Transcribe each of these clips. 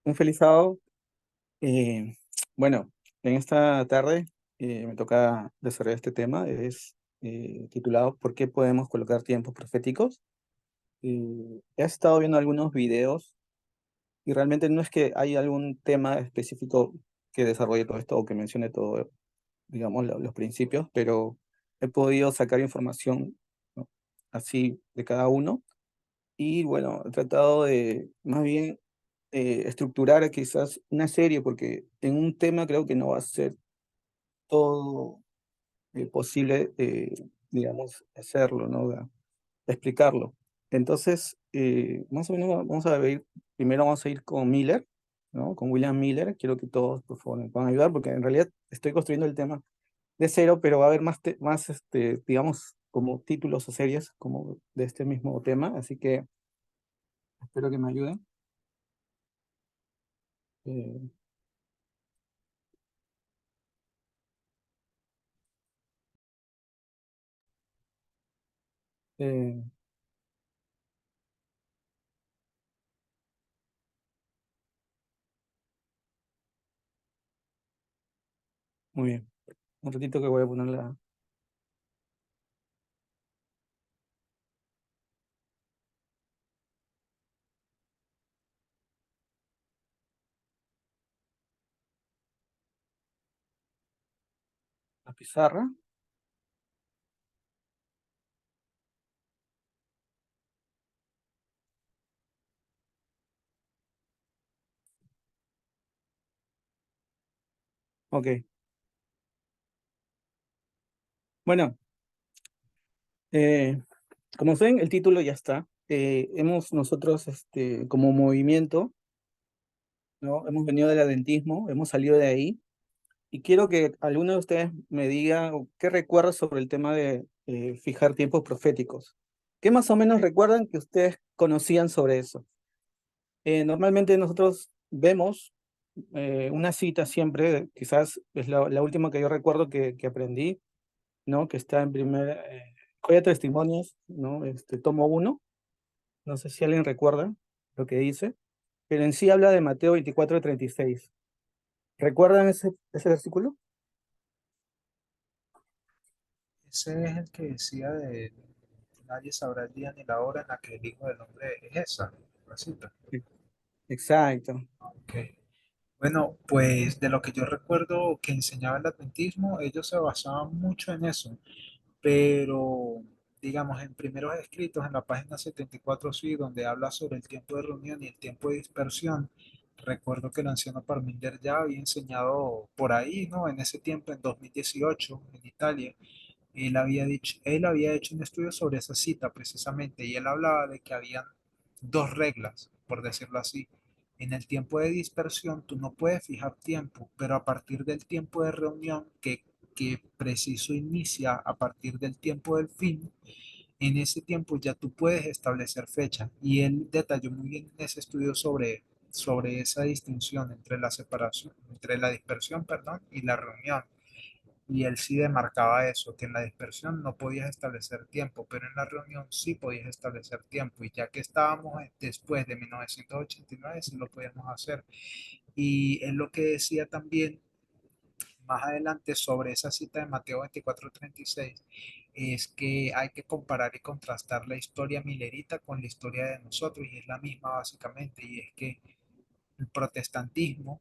Un feliz sábado. Eh, bueno, en esta tarde me toca desarrollar este tema. Es titulado ¿Por qué podemos colocar tiempos proféticos? He estado viendo algunos videos y realmente no es que hay algún tema específico que desarrolle todo esto o que mencione todo, digamos, los principios, pero he podido sacar información, ¿no?, así de cada uno. Y bueno, he tratado de más bien estructurar quizás una serie, porque en un tema creo que no va a ser todo posible, digamos, hacerlo, ¿no? Explicarlo. Entonces, más o menos vamos a ver, primero vamos a ir con Miller, ¿no? Con William Miller. Quiero que todos, por favor, me puedan ayudar, porque en realidad estoy construyendo el tema de cero, pero va a haber más digamos, como títulos o series como de este mismo tema, así que espero que me ayuden. Eh, eh, Muy bien. Un ratito que voy a poner la pizarra. Ok. Bueno, eh, como ven, el título ya está. Hemos nosotros, como movimiento, ¿no? Hemos venido del adventismo, hemos salido de ahí, y quiero que alguno de ustedes me diga qué recuerda sobre el tema de fijar tiempos proféticos. ¿Qué más o menos recuerdan que ustedes conocían sobre eso? Normalmente nosotros vemos una cita siempre, quizás es la última que yo recuerdo que aprendí, ¿no? Que está en Joya de Testimonios, ¿no? Tomo uno. No sé si alguien recuerda lo que dice, pero en sí habla de Mateo 24:36. ¿Recuerdan ese versículo? Ese es el que decía de nadie sabrá el día ni la hora en la que el Hijo del Hombre es esa, la cita. Sí. Exacto. Ok. Bueno, pues de lo que yo recuerdo que enseñaba el adventismo, ellos se basaban mucho en eso, pero digamos en primeros escritos, en la página 74, sí, donde habla sobre el tiempo de reunión y el tiempo de dispersión, recuerdo que el anciano Parminder ya había enseñado por ahí, ¿no? En ese tiempo, en 2018, en Italia. Él había hecho un estudio sobre esa cita precisamente y él hablaba de que habían dos reglas, por decirlo así. En el tiempo de dispersión tú no puedes fijar tiempo, pero a partir del tiempo de reunión que preciso inicia a partir del tiempo del fin, en ese tiempo ya tú puedes establecer fecha. Y él detalló muy bien en ese estudio sobre esa distinción entre la separación, entre la dispersión, perdón, y la reunión. Y él sí demarcaba eso, que en la dispersión no podías establecer tiempo, pero en la reunión sí podías establecer tiempo. Y ya que estábamos después de 1989, sí lo podíamos hacer. Y él lo que decía también más adelante sobre esa cita de Mateo 24:36 es que hay que comparar y contrastar la historia milerita con la historia de nosotros, y es la misma básicamente, y es que el protestantismo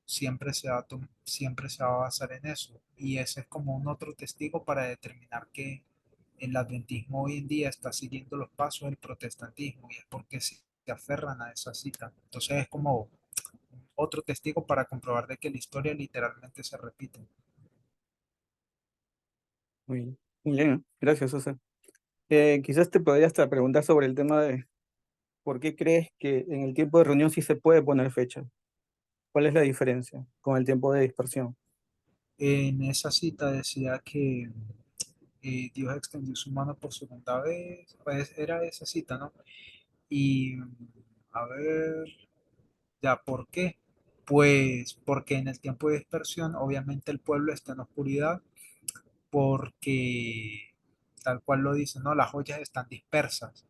siempre se va a basar en eso. Y ese es como un otro testigo para determinar que el adventismo hoy en día está siguiendo los pasos del protestantismo, y es porque se aferran a esa cita. Entonces es como otro testigo para comprobar de que la historia literalmente se repite. Muy bien, gracias, Susan. Quizás te podría hasta preguntar sobre el tema de por qué crees que en el tiempo de reunión sí se puede poner fecha. ¿Cuál es la diferencia con el tiempo de dispersión? En esa cita decía que Dios extendió su mano por segunda vez, pues era esa cita, ¿no? Y a ver, ya, ¿por qué? Pues porque en el tiempo de dispersión, obviamente el pueblo está en oscuridad, porque tal cual lo dice, ¿no? Las joyas están dispersas.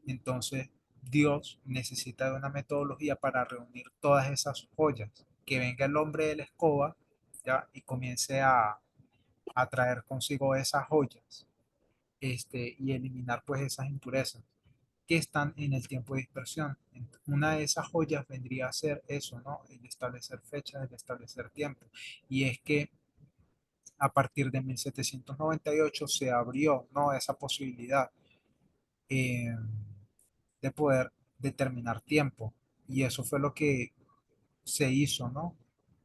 Entonces, Dios necesita de una metodología para reunir todas esas joyas, que venga el hombre de la escoba, ¿ya? Y comience a traer consigo esas joyas, y eliminar pues esas impurezas que están en el tiempo de dispersión. Una de esas joyas vendría a ser eso, ¿no? El establecer fechas, el establecer tiempo. Y es que a partir de 1798 se abrió, ¿no? Esa posibilidad eh, de poder determinar tiempo. Y eso fue lo que se hizo, ¿no?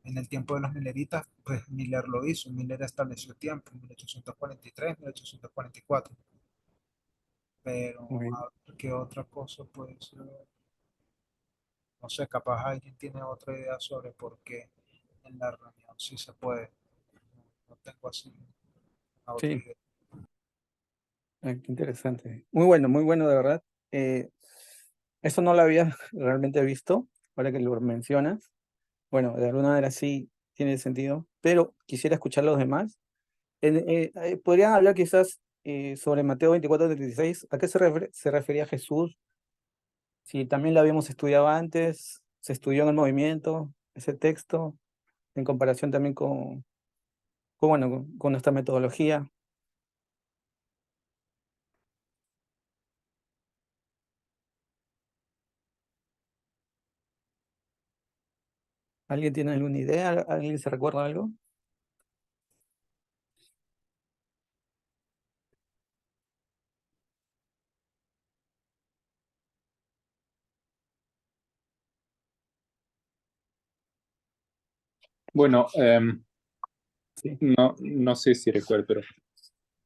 En el tiempo de los mileritas, pues Miller lo hizo. Miller estableció tiempo en 1843, 1844. Pero, Muy bien. a ver, ¿qué otra cosa puede ser? No sé, capaz alguien tiene otra idea sobre por qué en la reunión sí se puede. No tengo así a otra Sí, idea. qué interesante. Muy bueno de verdad. Eh, Eso no lo había realmente visto, ahora que lo mencionas. Bueno, de alguna manera sí tiene sentido, pero quisiera escuchar los demás. ¿Podrían hablar quizás sobre Mateo 24:36? ¿A qué se refería Jesús? Si también lo habíamos estudiado antes, se estudió en el movimiento, ese texto, en comparación también bueno, con nuestra metodología. ¿Alguien tiene alguna idea? ¿Alguien se recuerda algo? Bueno, Sí. no sé si recuerdo, pero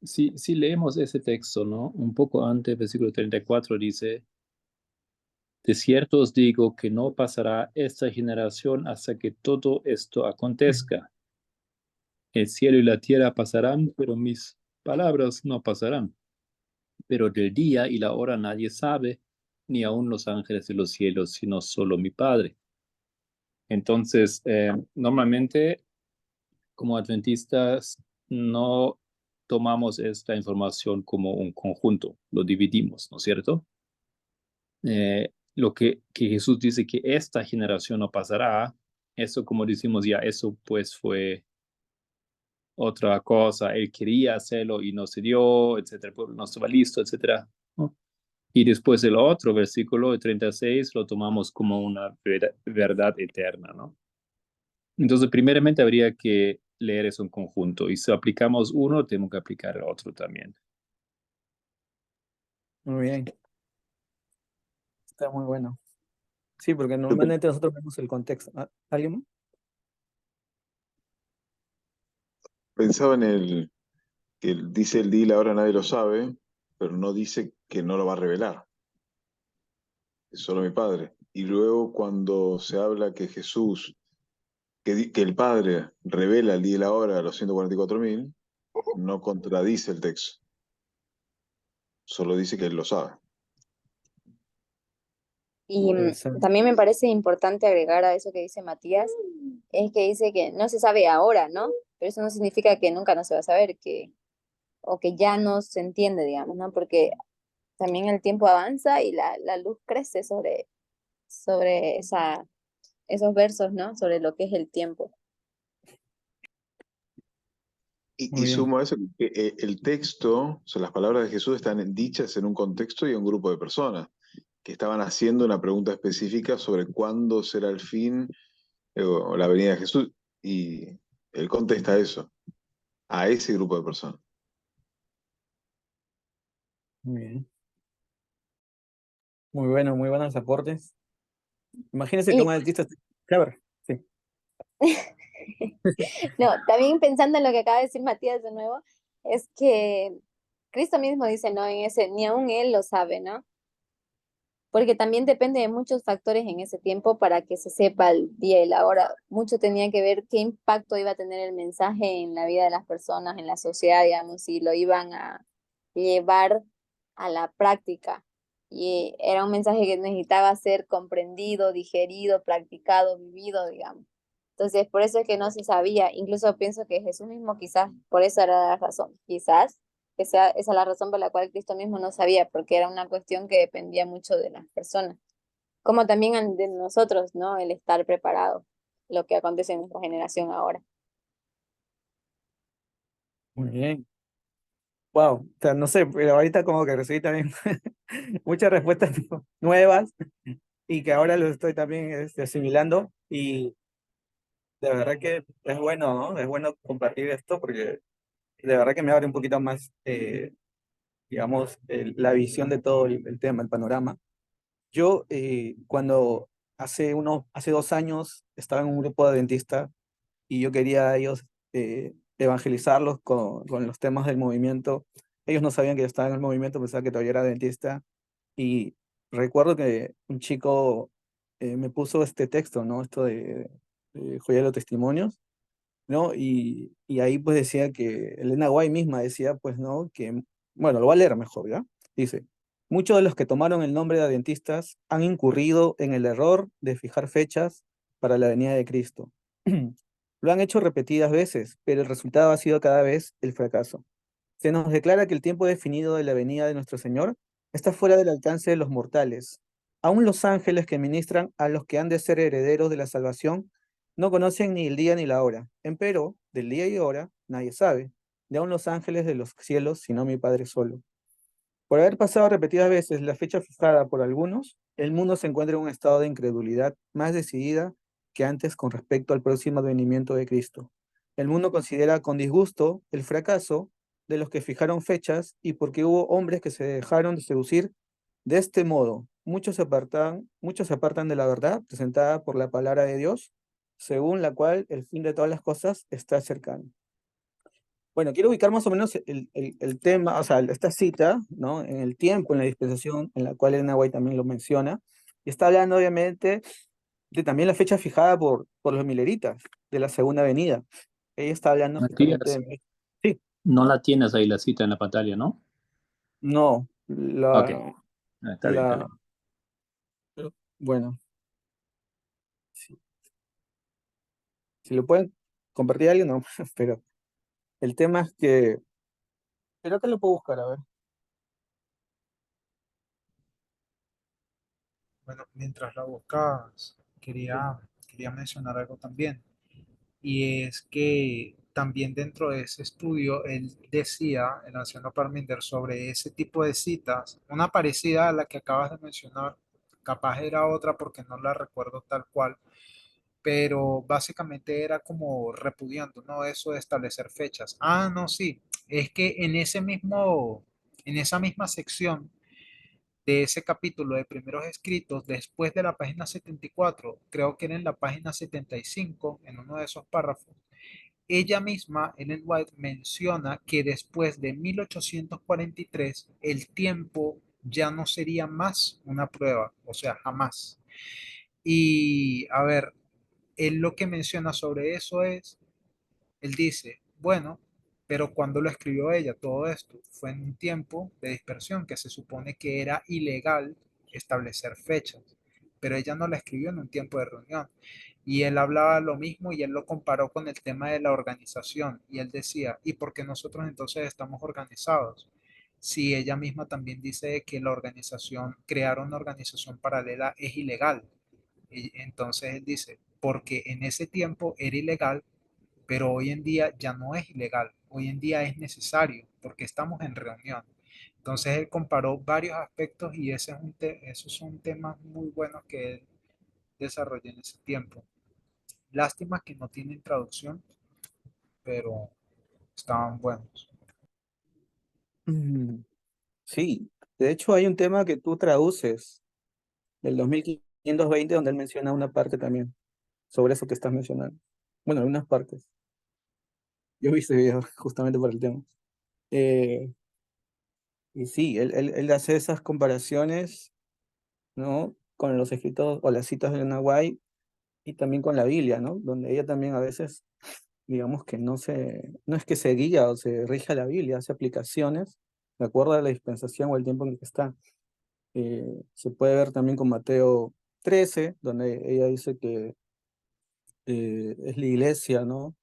si leemos ese texto, ¿no? Un poco antes, versículo 34 dice, de cierto os digo que no pasará esta generación hasta que todo esto acontezca. El cielo y la tierra pasarán, pero mis palabras no pasarán. Pero del día y la hora nadie sabe, ni aun los ángeles de los cielos, sino solo mi Padre. Entonces, normalmente como adventistas no tomamos esta información como un conjunto, lo dividimos, ¿no es cierto? Lo que Jesús dice que esta generación no pasará, eso como decimos ya, eso pues fue otra cosa, él quería hacerlo y no se dio, etcétera, el pueblo no estaba listo, etcétera, ¿no? Y después el otro versículo de 36 lo tomamos como una verdad eterna, ¿no? Entonces, primeramente habría que leer eso en conjunto y si aplicamos uno, tenemos que aplicar el otro también. Muy bien, está muy bueno. Sí, porque Yo normalmente nosotros vemos el contexto. ¿Alguien más? pensaba en dice el día y la hora nadie lo sabe, pero no dice que no lo va a revelar, es solo mi Padre. Y luego cuando se habla que Jesús, que el Padre revela el día y la hora a los 144.000, no contradice el texto, solo dice que Él lo sabe. Y Interesante. también me parece importante agregar a eso que dice Matías, es que dice que no se sabe ahora, ¿no? Pero eso no significa que nunca no se va a saber, o que ya no se entiende, digamos, ¿no? Porque también el tiempo avanza y la luz crece sobre esos versos, ¿no? Sobre lo que es el tiempo. Y Muy bien. sumo a eso que el texto, o sea, las palabras de Jesús están dichas en un contexto y en un grupo de personas que estaban haciendo una pregunta específica sobre cuándo será el fin o la venida de Jesús. Y Él contesta eso, a ese grupo de personas. Muy bien. Muy bueno, muy buenos aportes. Imagínense que Y un artista. Claro, sí. no, también pensando en lo que acaba de decir Matías de nuevo, es que Cristo mismo dice, ¿no? En ese, ni aún Él lo sabe, ¿no? Porque también depende de muchos factores en ese tiempo para que se sepa el día y la hora. Mucho tenía que ver qué impacto iba a tener el mensaje en la vida de las personas, en la sociedad, digamos, si lo iban a llevar a la práctica. Y era un mensaje que necesitaba ser comprendido, digerido, practicado, vivido, digamos. Entonces, por eso es que no se sabía. Incluso pienso que Jesús mismo quizás, por eso era la razón, quizás esa es la razón por la cual Cristo mismo no sabía, porque era una cuestión que dependía mucho de las personas, como también de nosotros, ¿no? El estar preparado, lo que acontece en nuestra generación ahora. Muy bien. Wow, o sea, no sé, pero ahorita como que recibí también muchas respuestas nuevas y que ahora lo estoy también asimilando y de verdad que es bueno, ¿no? Es bueno compartir esto porque de verdad que me abre un poquito más, digamos, la visión de todo el tema, el panorama. Yo cuando hace 2 años estaba en un grupo de adventistas y yo quería a ellos evangelizarlos con los temas del movimiento. Ellos no sabían que yo estaba en el movimiento, pensaban que todavía era adventista. Y recuerdo que un chico me puso este texto, ¿no? Esto de Joya de los Testimonios, ¿no? Y ahí pues decía que Elena White misma decía, pues, ¿no? Que, bueno, lo voy a leer mejor, ¿ya? Dice, muchos de los que tomaron el nombre de adventistas han incurrido en el error de fijar fechas para la venida de Cristo. Lo han hecho repetidas veces, pero el resultado ha sido cada vez el fracaso. Se nos declara que el tiempo definido de la venida de nuestro Señor está fuera del alcance de los mortales. Aún los ángeles que ministran a los que han de ser herederos de la salvación no conocen ni el día ni la hora. Empero, del día y hora nadie sabe, ni aun los ángeles de los cielos, sino mi Padre solo. Por haber pasado repetidas veces la fecha fijada por algunos, el mundo se encuentra en un estado de incredulidad más decidida que antes con respecto al próximo advenimiento de Cristo. El mundo considera con disgusto el fracaso de los que fijaron fechas y porque hubo hombres que se dejaron de seducir de este modo. Muchos se apartan de la verdad presentada por la palabra de Dios, según la cual el fin de todas las cosas está cercano. Bueno, quiero ubicar más o menos el tema, o sea, esta cita, ¿no? En el tiempo, en la dispensación, en la cual Elena White también lo menciona, y está hablando obviamente de también la fecha fijada por los mileritas, de la segunda venida. Ella está hablando justamente Matías, de... Sí, no la tienes ahí la cita en la pantalla, ¿no? no, Ok, está bien, está la, bien. bueno, si lo pueden compartir alguien, no, pero el tema es que, creo que lo puedo buscar, a ver. Bueno, mientras la buscabas, Sí. quería mencionar algo también. Y es que también dentro de ese estudio, él decía, el anciano Parminder, sobre ese tipo de citas, una parecida a la que acabas de mencionar, capaz era otra porque no la recuerdo tal cual, pero básicamente era como repudiando, ¿no? Eso de establecer fechas. Ah, no, sí, es que en esa misma sección de ese capítulo de primeros escritos, después de la página 74, creo que era en la página 75, en uno de esos párrafos, ella misma, Ellen White, menciona que después de 1843 el tiempo ya no sería más una prueba, o sea, jamás. Y a ver, él lo que menciona sobre eso es, él dice, bueno, pero cuando lo escribió ella, todo esto fue en un tiempo de dispersión que se supone que era ilegal establecer fechas, pero ella no la escribió en un tiempo de reunión. Y él hablaba lo mismo y él lo comparó con el tema de la organización. Y él decía, ¿y por qué nosotros entonces estamos organizados? Si ella misma también dice que la organización, crear una organización paralela es ilegal. Y entonces él dice, porque en ese tiempo era ilegal, pero hoy en día ya no es ilegal, hoy en día es necesario porque estamos en reunión. Entonces él comparó varios aspectos y esos son temas muy buenos que él desarrolló en ese tiempo. Lástima que no tienen traducción, pero estaban buenos. Mm, sí, de hecho hay un tema que tú traduces del 2520 donde él menciona una parte también sobre eso que estás mencionando. Bueno, algunas partes. Yo vi ese video justamente por el tema. Eh, y sí, él hace esas comparaciones, ¿no? Con los escritos o las citas de Nahuay y también con la Biblia, ¿no? Donde ella también a veces, digamos que no es que se guía o se rige a la Biblia, hace aplicaciones de acuerdo a la dispensación o el tiempo en el que está. Se puede ver también con Mateo 13, donde ella dice que es la iglesia, ¿no?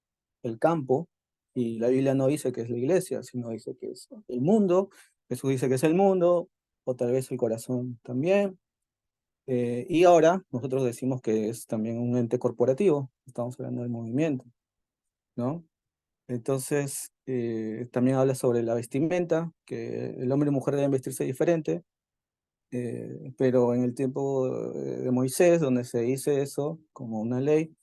El campo, Y la Biblia no dice que es la iglesia, sino dice que es el mundo. Jesús dice que es el mundo, o tal vez el corazón también. Y ahora nosotros decimos que es también un ente corporativo, estamos hablando del movimiento, ¿no? Entonces, también habla sobre la vestimenta, que el hombre y mujer deben vestirse diferente, pero en el tiempo de Moisés, donde se dice eso como una ley,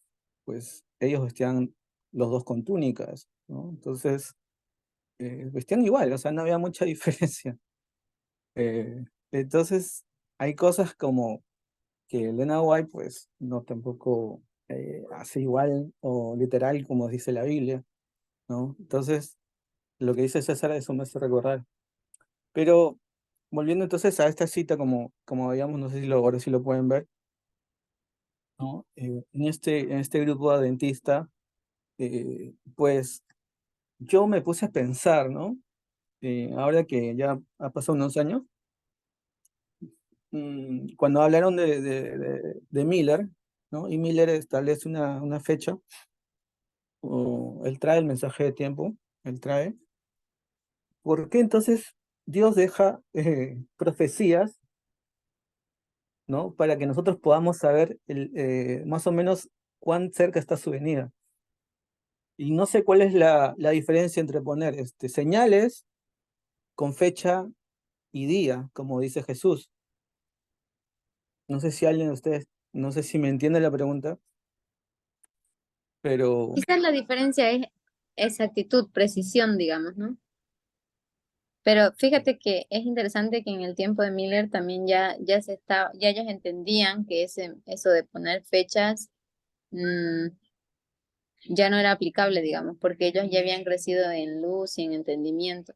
pues ellos vestían los dos con túnicas, ¿no? Entonces, vestían igual, o sea, no había mucha diferencia. Entonces, hay cosas como que Elena White, pues, no tampoco hace igual o literal como dice la Biblia, ¿no? Entonces, lo que dice César, eso me hace recordar. Pero, volviendo entonces a esta cita, como digamos, no sé si ahora sí lo pueden ver, ¿no? En este grupo adventista, pues, yo me puse a pensar, ¿no? Ahora que ya ha pasado unos años, cuando hablaron de Miller, ¿no? Y Miller establece una fecha, o él trae el mensaje de tiempo, él trae. ¿Por qué entonces Dios deja profecías, ¿no? Para que nosotros podamos saber más o menos cuán cerca está su venida? Y no sé cuál es la diferencia entre poner señales con fecha y día, como dice Jesús. No sé si alguien de ustedes, no sé si me entiende la pregunta, pero Quizás la diferencia es exactitud, precisión, digamos, ¿no? Pero fíjate que es interesante que en el tiempo de Miller también ya ellos entendían que eso de poner fechas mm, ya no era aplicable, digamos, porque ellos ya habían crecido en luz y en entendimiento.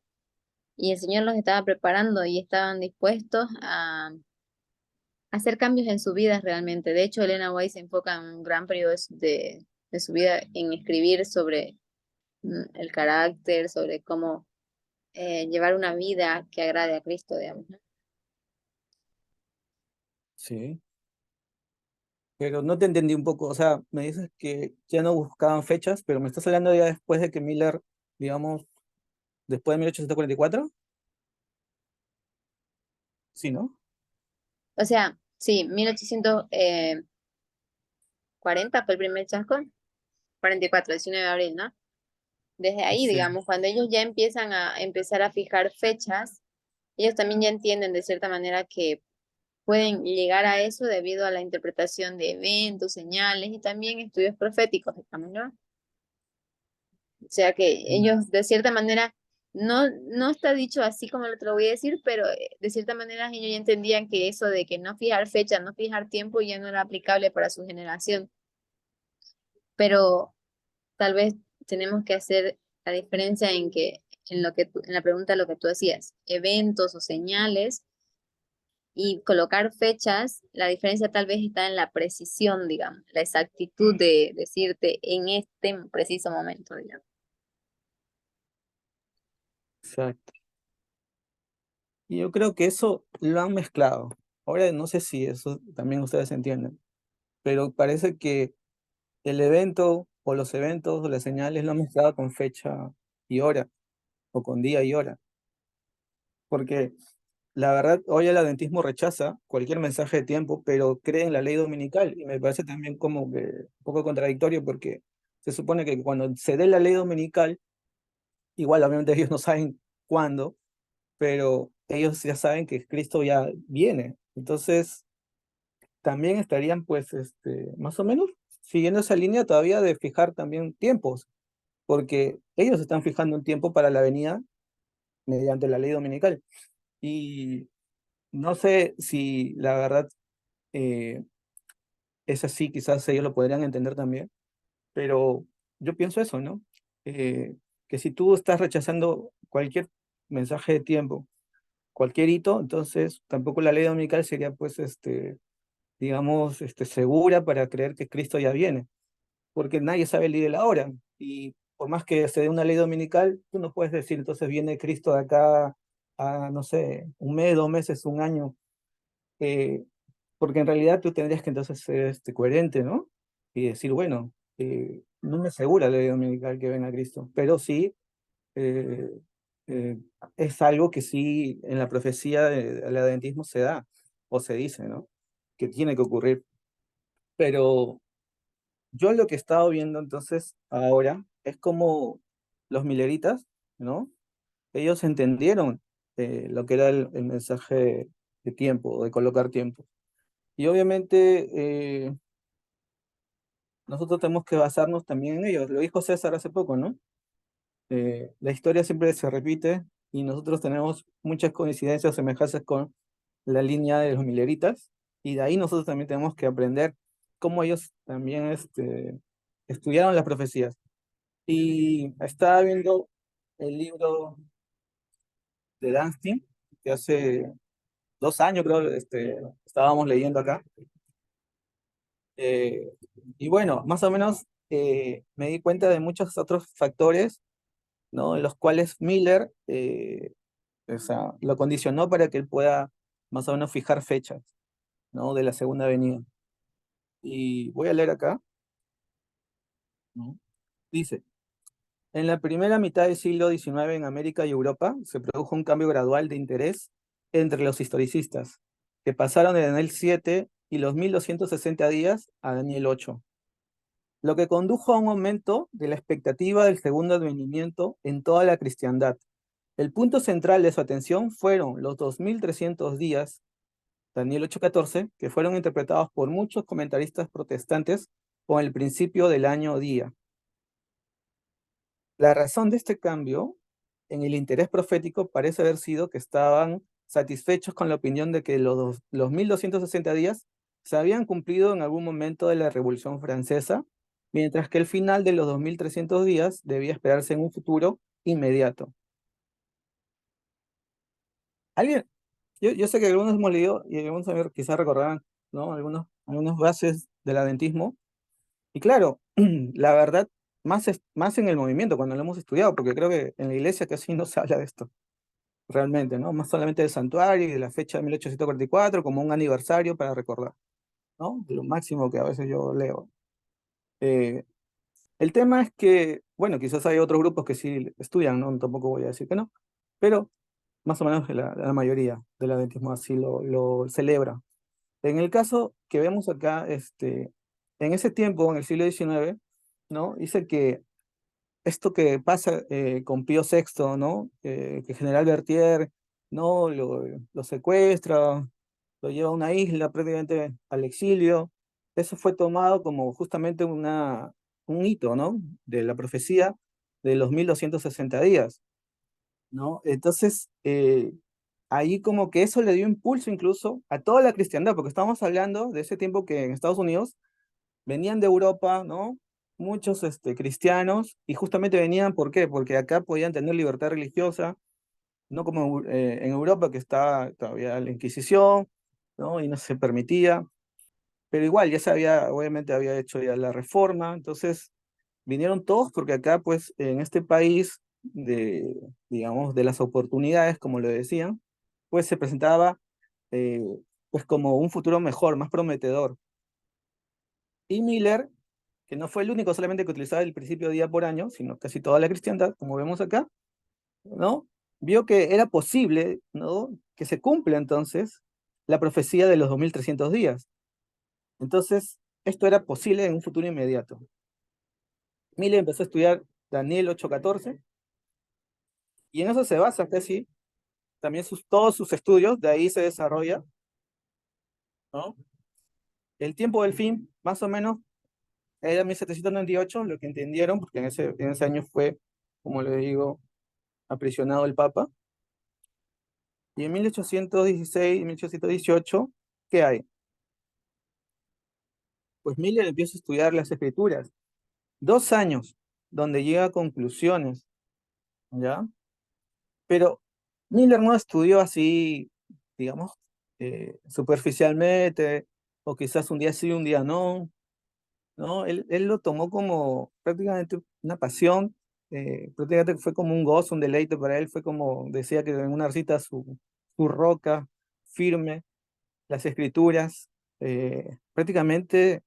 Y el Señor los estaba preparando y estaban dispuestos a hacer cambios en su vida realmente. De hecho, Elena White se enfoca en un gran periodo de su vida en escribir sobre el carácter, sobre cómo llevar una vida que agrade a Cristo, digamos, ¿no? sí. Pero no te entendí un poco, o sea, me dices que ya no buscaban fechas, pero me estás hablando ya después de que Miller, digamos, después de 1844, sí, ¿no? O sea, sí, 1840 fue el primer chasco, 44, 19 de abril, ¿no? Desde ahí, Sí. digamos, cuando ellos ya empiezan a empezar a fijar fechas, ellos también ya entienden de cierta manera que pueden llegar a eso debido a la interpretación de eventos, señales y también estudios proféticos, digamos, ¿no? O sea que Mm. ellos de cierta manera, no está dicho así como lo te lo voy a decir, pero de cierta manera ellos ya entendían que eso de que no fijar fecha, no fijar tiempo ya no era aplicable para su generación. Pero tal vez tenemos que hacer la diferencia en que en la pregunta lo que tú hacías, eventos o señales y colocar fechas, la diferencia tal vez está en la precisión, digamos, la exactitud de decirte en este preciso momento, digamos. Exacto. Y yo creo que eso lo han mezclado. Ahora no sé si eso también ustedes entienden, pero parece que el evento o los eventos o las señales lo han mezclado con fecha y hora, o con día y hora. Porque la verdad, hoy el adventismo rechaza cualquier mensaje de tiempo, pero cree en la ley dominical. Y me parece también como que un poco contradictorio porque se supone que cuando se dé la ley dominical, igual obviamente ellos no saben cuándo, pero ellos ya saben que Cristo ya viene. Entonces, también estarían pues más o menos siguiendo esa línea todavía de fijar también tiempos, porque ellos están fijando un tiempo para la venida mediante la ley dominical. Y no sé si la verdad eh, es así, quizás ellos lo podrían entender también, pero yo pienso eso, ¿no? Eh, que si tú estás rechazando cualquier mensaje de tiempo, cualquier hito, entonces tampoco la ley dominical sería pues digamos, segura para creer que Cristo ya viene, porque nadie sabe el día y la hora. Y por más que se dé una ley dominical, tú no puedes decir, entonces viene Cristo de acá a, no sé, un mes, 2 meses, un año, porque en realidad tú tendrías que entonces ser coherente, ¿no? Y decir, bueno, no me asegura la ley dominical que venga Cristo, pero sí eh, eh, es algo que sí en la profecía del adventismo se da, o se dice, ¿no? Que tiene que ocurrir. Pero yo lo que he estado viendo entonces ahora es como los mileritas, ¿no? Ellos entendieron lo que era el mensaje de tiempo, de colocar tiempo. Y obviamente nosotros tenemos que basarnos también en ellos. Lo dijo César hace poco, ¿no? La historia siempre se repite y nosotros tenemos muchas coincidencias o semejanzas con la línea de los mileritas y de ahí nosotros también tenemos que aprender cómo ellos también estudiaron las profecías. Y estaba viendo el libro de Dunstan, que hace 2 años creo estábamos leyendo acá. Eh, y bueno, más o menos me di cuenta de muchos otros factores, ¿no? En los cuales Miller o sea, lo condicionó para que él pueda más o menos fijar fechas, ¿no? De la segunda venida. Y voy a leer acá, ¿no? Dice, en la primera mitad del siglo XIX en América y Europa se produjo un cambio gradual de interés entre los historicistas, que pasaron de Daniel 7 y los 1260 días a Daniel 8, lo que condujo a un aumento de la expectativa del segundo advenimiento en toda la cristiandad. El punto central de su atención fueron los 2300 días, Daniel 8:14, que fueron interpretados por muchos comentaristas protestantes con el principio del año día. La razón de este cambio en el interés profético parece haber sido que estaban satisfechos con la opinión de que los 1260 días se habían cumplido en algún momento de la Revolución Francesa, mientras que el final de los 2300 días debía esperarse en un futuro inmediato. ¿Alguien? Yo sé que algunos hemos leído y algunos amigos quizás recordarán, ¿no? Algunas bases del adventismo. Y claro, la verdad, más en el movimiento, cuando lo hemos estudiado, porque creo que en la iglesia casi no se habla de esto, realmente, ¿no? Más solamente del santuario y de la fecha de 1844 como un aniversario para recordar, ¿no? De lo máximo que a veces yo leo. Eh, el tema es que, bueno, quizás hay otros grupos que sí estudian, ¿no? Tampoco voy a decir que no, pero más o menos la mayoría del adventismo así lo celebra. En el caso que vemos acá, en ese tiempo, en el siglo XIX, ¿no? Dice que esto que pasa con Pío VI, ¿no? Que General Berthier, ¿no? Lo secuestra, lo lleva a una isla prácticamente al exilio. Eso fue tomado como justamente un hito, ¿no? De la profecía de los 1260 días, ¿no? Entonces, ahí como que eso le dio impulso incluso a toda la cristiandad, porque estamos hablando de ese tiempo que en Estados Unidos venían de Europa, ¿no? Muchos cristianos, y justamente venían, ¿por qué? Porque acá podían tener libertad religiosa, no como en Europa que está todavía la Inquisición, ¿no? Y no se permitía, pero igual ya se había, obviamente había hecho ya la reforma, entonces vinieron todos porque acá, pues, en este país digamos, de las oportunidades, como lo decían, pues se presentaba, eh, pues, como un futuro mejor, más prometedor. Y Miller, que no fue el único solamente que utilizaba el principio día por año, sino casi toda la cristiandad, como vemos acá, ¿no? Vio que era posible, ¿no? Que se cumpla entonces la profecía de los 2300 días. Entonces, esto era posible en un futuro inmediato. Miller empezó a estudiar Daniel 8:14, y en eso se basa casi también todos sus estudios, de ahí se desarrolla, ¿no? El tiempo del fin, más o menos, era 1798, lo que entendieron, porque en ese año fue, como le digo, aprisionado el Papa. Y en 1816 y 1818, ¿qué hay? Pues Miller empieza a estudiar las escrituras. 2 años, donde llega a conclusiones, ¿ya? Pero Miller no estudió así, digamos, superficialmente, o quizás un día sí, un día no, ¿no? Él lo tomó como prácticamente una pasión, prácticamente fue como un gozo, un deleite para él, fue como, decía que en una cita, su roca firme, las escrituras, prácticamente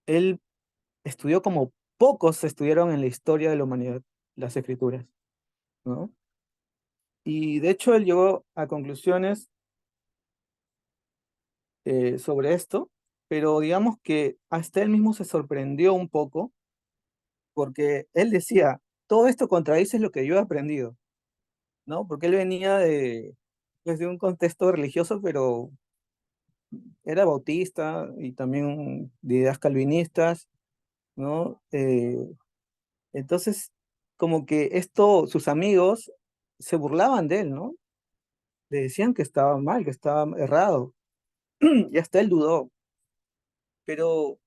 él estudió como pocos estudiaron en la historia de la humanidad las escrituras, ¿no? Y de hecho él llegó a conclusiones sobre esto, pero digamos que hasta él mismo se sorprendió un poco, porque él decía, todo esto contradice lo que yo he aprendido, ¿no? Porque él venía pues, de un contexto religioso, pero era bautista y también de ideas calvinistas, ¿no? Entonces, como que esto, sus amigos se burlaban de él, ¿no? Le decían que estaba mal, que estaba errado, y hasta él dudó, pero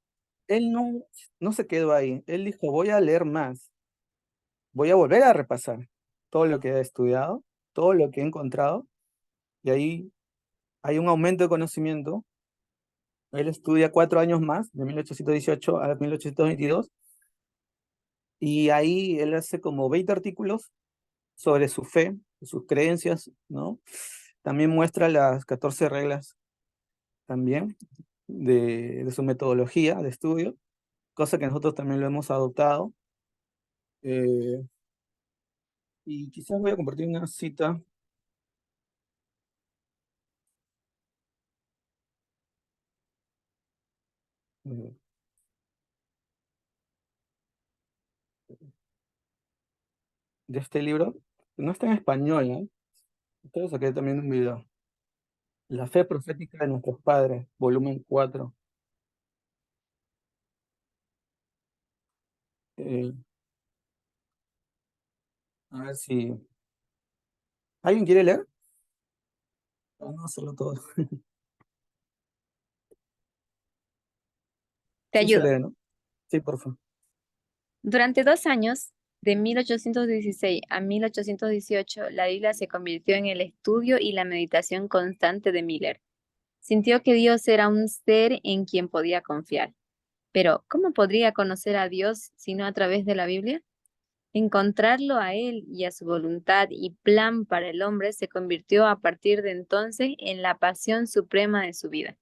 él no se quedó ahí. Él dijo, voy a leer más, voy a volver a repasar todo lo que he estudiado, todo lo que he encontrado, y ahí hay un aumento de conocimiento. Él estudia 4 años más, de 1818 a 1822, y ahí él hace como 20 artículos sobre su fe, sus creencias, ¿no? También muestra las 14 reglas también de su metodología de estudio, cosa que nosotros también lo hemos adoptado. Eh, y quizás voy a compartir una cita eh, de este libro, que no está en español, ¿eh? Esto lo saqué también de un video. La fe profética de nuestros padres, volumen 4. Eh, a ver si... ¿Alguien quiere leer? Vamos a hacerlo todo. Te Sí se ayudo. lee, ¿no? Sí, por favor. Durante 2 años, de 1816 a 1818, la Biblia se convirtió en el estudio y la meditación constante de Miller. Sintió que Dios era un ser en quien podía confiar. Pero, ¿cómo podría conocer a Dios sino a través de la Biblia? Encontrarlo a Él y a su voluntad y plan para el hombre se convirtió a partir de entonces en la pasión suprema de su vida.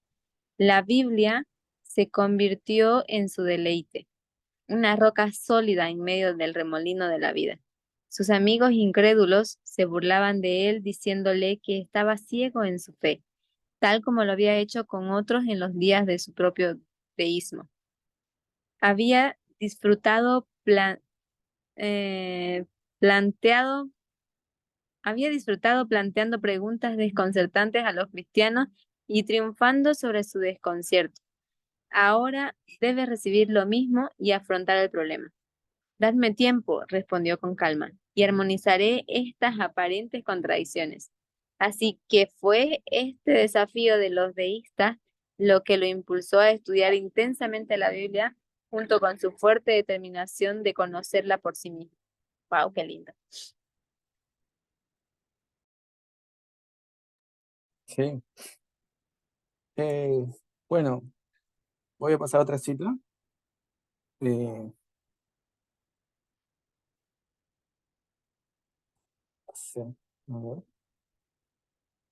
La Biblia se convirtió en su deleite, una roca sólida en medio del remolino de la vida. Sus amigos incrédulos se burlaban de él diciéndole que estaba ciego en su fe, tal como lo había hecho con otros en los días de su propio teísmo. Había disfrutado eh, planteado, había disfrutado planteando preguntas desconcertantes a los cristianos y triunfando sobre su desconcierto. Ahora debe recibir lo mismo y afrontar el problema. Dadme tiempo, respondió con calma, y armonizaré estas aparentes contradicciones. Así que fue este desafío de los deístas lo que lo impulsó a estudiar intensamente la Biblia, junto con su fuerte determinación de conocerla por sí mismo. ¡Wow, qué lindo! Sí. Eh, bueno, voy a pasar a otra cita. Eh, sí, a ver,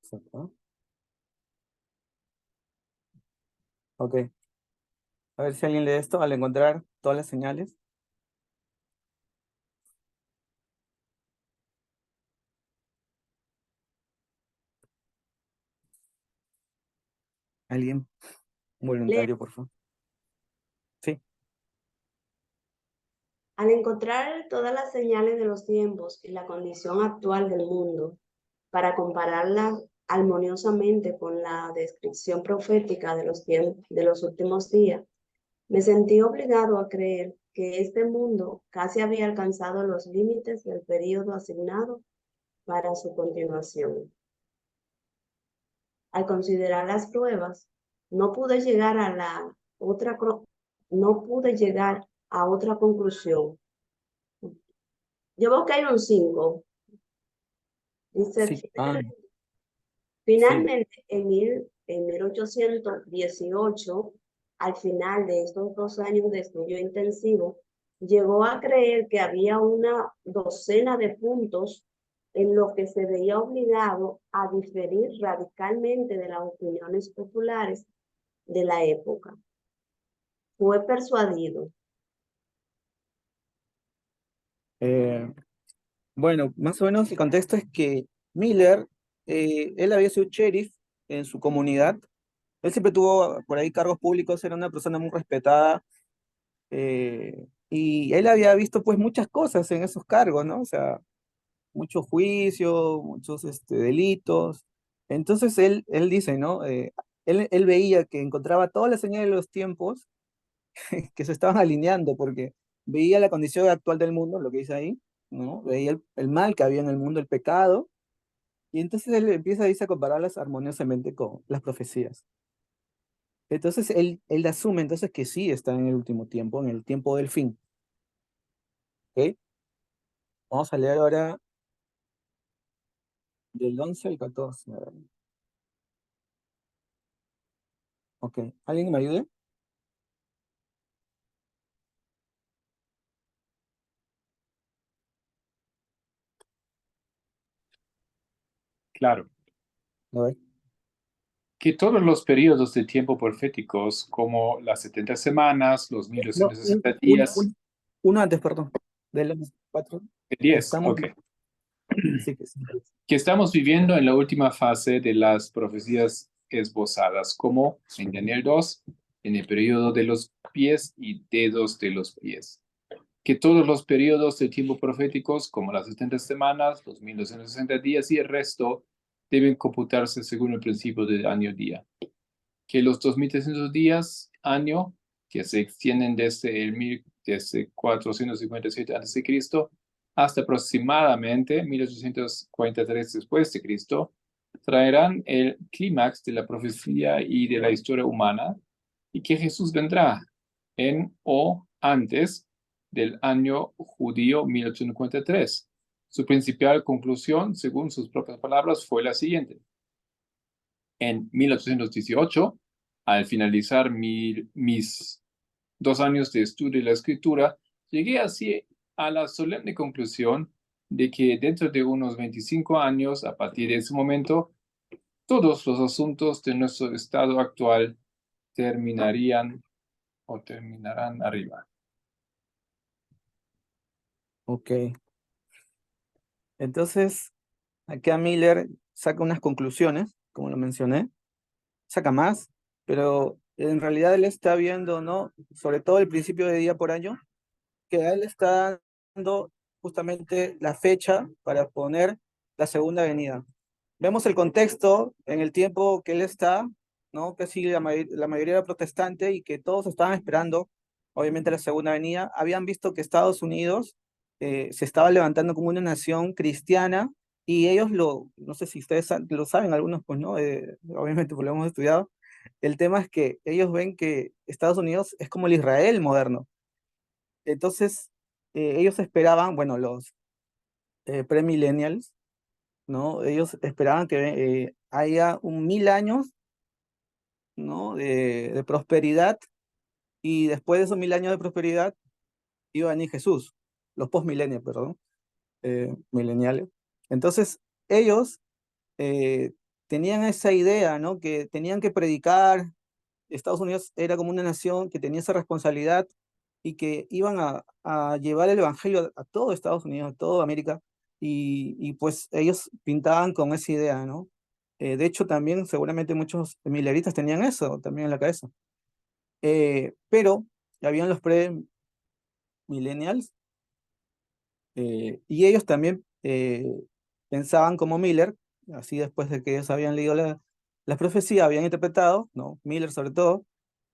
exacto. Ok, a ver si alguien lee esto al encontrar todas las señales. ¿Alguien? Un voluntario, por favor. Sí. Al encontrar todas las señales de los tiempos y la condición actual del mundo, para compararlas armoniosamente con la descripción profética de de los últimos días, me sentí obligado a creer que este mundo casi había alcanzado los límites del periodo asignado para su continuación. Al considerar las pruebas, no pude llegar a no pude llegar a otra conclusión. Yo veo que hay un 5. Dice, Sí. Sí. finalmente, en 1818, al final de estos 2 años de estudio intensivo, llegó a creer que había una docena de puntos en los que se veía obligado a diferir radicalmente de las opiniones populares de la época. Fue persuadido Eh, bueno, más o menos el contexto es que Miller, él había sido sheriff en su comunidad. Él siempre tuvo por ahí cargos públicos, era una persona muy respetada, y él había visto pues muchas cosas en esos cargos, ¿no? O sea, muchos juicios, muchos delitos. Entonces él dice, ¿no? Él veía que encontraba todas las señales de los tiempos que se estaban alineando, porque veía la condición actual del mundo, lo que dice ahí, ¿no? Veía el mal que había en el mundo, el pecado, y entonces él empieza, dice, a compararlas armoniosamente con las profecías. Entonces él asume entonces que sí está en el último tiempo, en el tiempo del fin. ¿Ok? Vamos a leer ahora del 11 al 14. A ver. Ok, ¿alguien me ayude? Claro, A ver. que todos los periodos de tiempo proféticos, como las 70 semanas, los No, 1260 días, uno antes, perdón. Del 4. 10, Estamos, ok. sí que sí. Que estamos viviendo en la última fase de las profecías esbozadas, como en Daniel 2, en el periodo de los pies y dedos de los pies. Que todos los periodos de tiempo proféticos, como las 70 semanas, los 1260 días y el resto, deben computarse según el principio del año-día. Que los 2300 días, año, que se extienden desde 457 a.C. hasta aproximadamente 1843 después de Cristo, traerán el clímax de la profecía y de la historia humana, y que Jesús vendrá en o antes del año judío 1853. Su principal conclusión, según sus propias palabras, fue la siguiente. En 1818, al finalizar mis 2 años de estudio de la escritura, llegué así a la solemne conclusión de que dentro de unos 25 años, a partir de ese momento, todos los asuntos de nuestro estado actual terminarán arriba. Ok. Entonces, acá Miller saca unas conclusiones, como lo mencioné, saca más, pero en realidad él está viendo, ¿no? Sobre todo el principio de día por año, que a él está dando justamente la fecha para poner la segunda venida. Vemos el contexto en el tiempo que él está, ¿no? Que sí, la mayoría era protestante y que todos estaban esperando, obviamente, la segunda venida. Habían visto que Estados Unidos se estaba levantando como una nación cristiana y ellos no sé si ustedes lo saben, algunos pues no, obviamente pues lo hemos estudiado. El tema es que ellos ven que Estados Unidos es como el Israel moderno. Entonces, ellos esperaban, bueno, los premillennials, ¿no? Ellos esperaban que haya 1000 años, ¿no? De prosperidad, y después de esos 1000 años de prosperidad iba a venir Jesús, los postmilenios, perdón, mileniales. Entonces, ellos tenían esa idea, ¿no? Que tenían que predicar. Estados Unidos era como una nación que tenía esa responsabilidad y que iban a llevar el evangelio a todo Estados Unidos, a toda América, y pues ellos pintaban con esa idea, ¿no? De hecho, también seguramente muchos mileritas tenían eso también en la cabeza. Pero habían los pre-millennials, y ellos también pensaban como Miller, así después de que ellos habían leído la profecía, habían interpretado, ¿no? Miller sobre todo,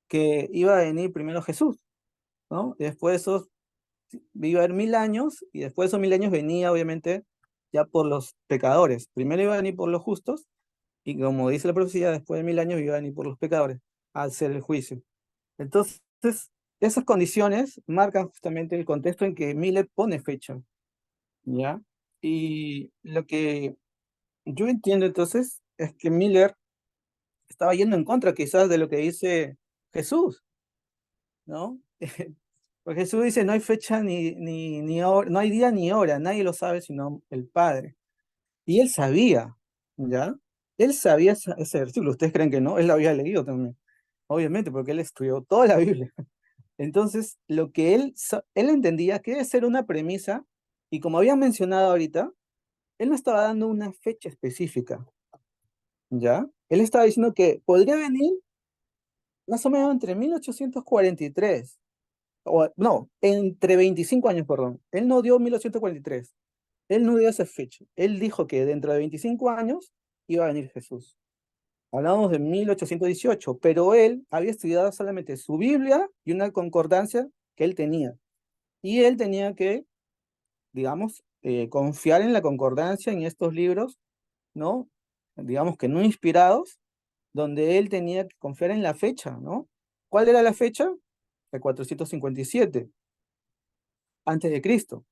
que iba a venir primero Jesús, ¿no? Y después de esos, iba a haber 1000 años, y después de esos 1000 años venía, obviamente, ya por los pecadores. Primero iba a venir por los justos, y como dice la profecía, después de 1000 años iba a venir por los pecadores, a hacer el juicio. Entonces, esas condiciones marcan justamente el contexto en que Miller pone fecha, ¿ya? Y lo que yo entiendo entonces es que Miller estaba yendo en contra quizás de lo que dice Jesús, ¿no? Porque Jesús dice, no hay fecha ni hora, no hay día ni hora, nadie lo sabe sino el Padre. Y él sabía, ¿ya? Él sabía ese versículo. ¿Ustedes creen que no? Él lo había leído también, obviamente, porque él estudió toda la Biblia. Entonces, lo que él entendía que debe ser una premisa Y como había mencionado ahorita, él no estaba dando una fecha específica, ¿ya? Él estaba diciendo que podría venir más o menos entre 1843, o no, entre 25 años, perdón. Él no dio 1843, él no dio esa fecha. Él dijo que dentro de 25 años iba a venir Jesús. Hablamos de 1818, pero él había estudiado solamente su Biblia y una concordancia que él tenía. Y él tenía que, digamos, confiar en la concordancia, en estos libros, ¿no? Digamos que no inspirados, donde él tenía que confiar en la fecha, ¿no? ¿Cuál era la fecha? El 457 antes de Cristo.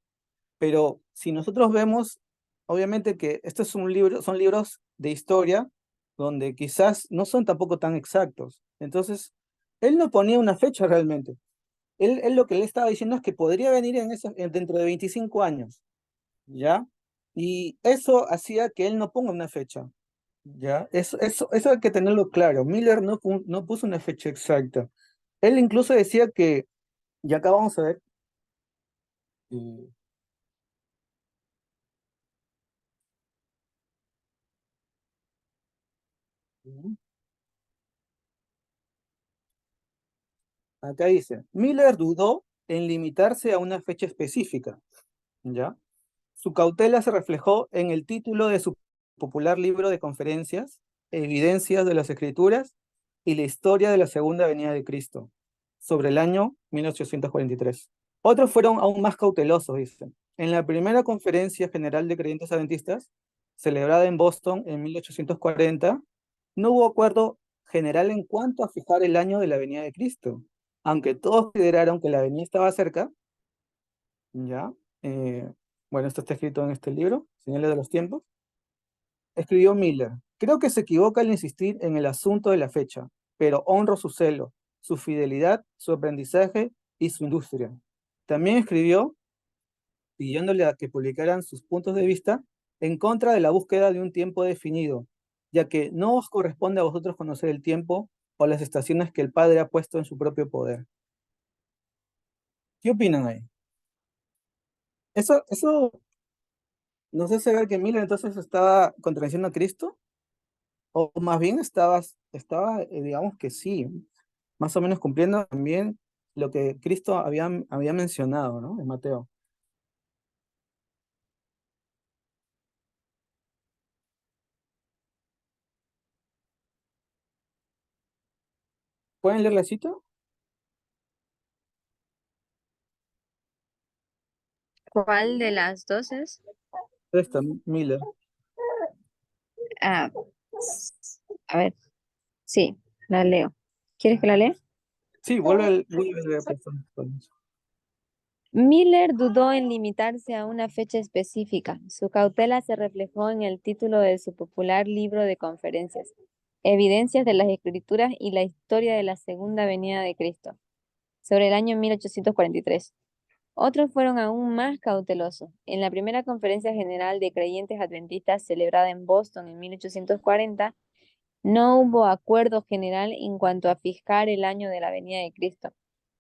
Pero si nosotros vemos, obviamente que estos es un libro, son libros de historia donde quizás no son tampoco tan exactos. Entonces, él no ponía una fecha realmente. Él lo que le estaba diciendo es que podría venir dentro de 25 años, ¿ya? Y eso hacía que él no ponga una fecha, ¿ya? Eso hay que tenerlo claro. Miller no puso una fecha exacta. Él incluso decía que, y acá vamos a ver, eh, acá dice, Miller dudó en limitarse a una fecha específica, ¿ya? Su cautela se reflejó en el título de su popular libro de conferencias, Evidencias de las Escrituras y la historia de la Segunda Venida de Cristo, sobre el año 1843. Otros fueron aún más cautelosos, dicen. En la primera conferencia general de creyentes adventistas, celebrada en Boston en 1840, no hubo acuerdo general en cuanto a fijar el año de la venida de Cristo. Aunque todos consideraron que la venida estaba cerca, ¿ya? Eh, bueno, esto está escrito en este libro, Señales de los Tiempos. Escribió Miller, creo que se equivoca al insistir en el asunto de la fecha, pero honro su celo, su fidelidad, su aprendizaje y su industria. También escribió pidiéndole a que publicaran sus puntos de vista en contra de la búsqueda de un tiempo definido, ya que no os corresponde a vosotros conocer el tiempo o las estaciones que el Padre ha puesto en su propio poder. ¿Qué opinan ahí? Eso nos hace ver que Miller entonces estaba contradiciendo a Cristo, o más bien digamos que sí, más o menos cumpliendo también lo que Cristo había mencionado, ¿no? En Mateo. ¿Pueden leer la cita? ¿Cuál de las dos es? Esta, Miller. Ah, a ver, sí, la leo. ¿Quieres que la lea? Sí, vuelve a leer, por favor. Miller dudó en limitarse a una fecha específica. Su cautela se reflejó en el título de su popular libro de conferencias, Evidencias de las Escrituras y la historia de la Segunda Venida de Cristo, sobre el año 1843. Otros fueron aún más cautelosos. En la primera conferencia general de creyentes adventistas celebrada en Boston en 1840, no hubo acuerdo general en cuanto a fijar el año de la venida de Cristo,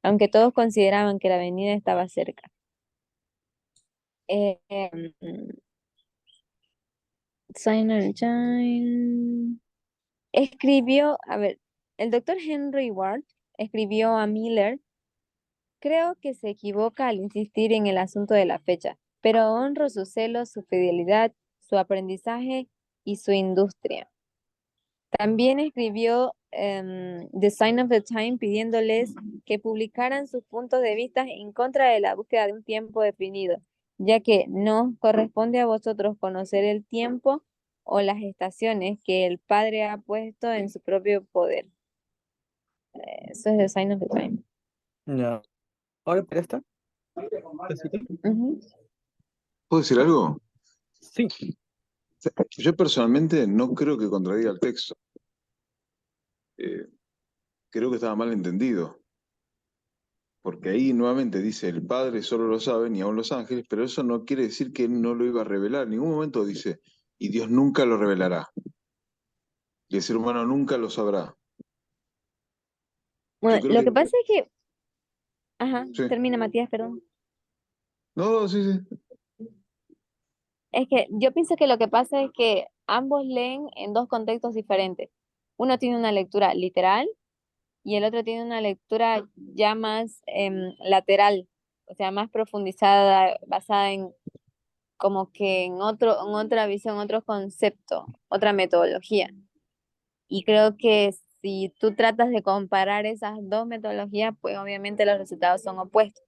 aunque todos consideraban que la venida estaba cerca. Eh, em, Simon Chine escribió, a ver, el doctor Henry Ward escribió a Miller, creo que se equivoca al insistir en el asunto de la fecha, pero honro su celo, su fidelidad, su aprendizaje y su industria. También escribió The Sign of the Time pidiéndoles que publicaran sus puntos de vista en contra de la búsqueda de un tiempo definido, ya que no corresponde a vosotros conocer el tiempo o las estaciones que el Padre ha puesto en su propio poder. Eso es The Sign of the Time. Ya. Ahora para esta cita. Ujú. ¿Puedo decir algo? Sí. Yo personalmente no creo que contradiga el texto. Creo que estaba mal entendido. Porque ahí nuevamente dice, el Padre solo lo sabe, ni aun los ángeles, pero eso no quiere decir que Él no lo iba a revelar. En ningún momento dice, y Dios nunca lo revelará. Y el ser humano nunca lo sabrá. Yo Bueno, creo lo que... que pasa es que, ajá, Sí. termina Matías, perdón. No, sí, sí. Es que yo pienso que lo que pasa es que ambos leen en dos contextos diferentes. Uno tiene una lectura literal y el otro tiene una lectura ya más lateral, o sea, más profundizada, basada en como que en otra visión, otro concepto, otra metodología. Y creo que si tú tratas de comparar esas dos metodologías, pues obviamente los resultados son opuestos.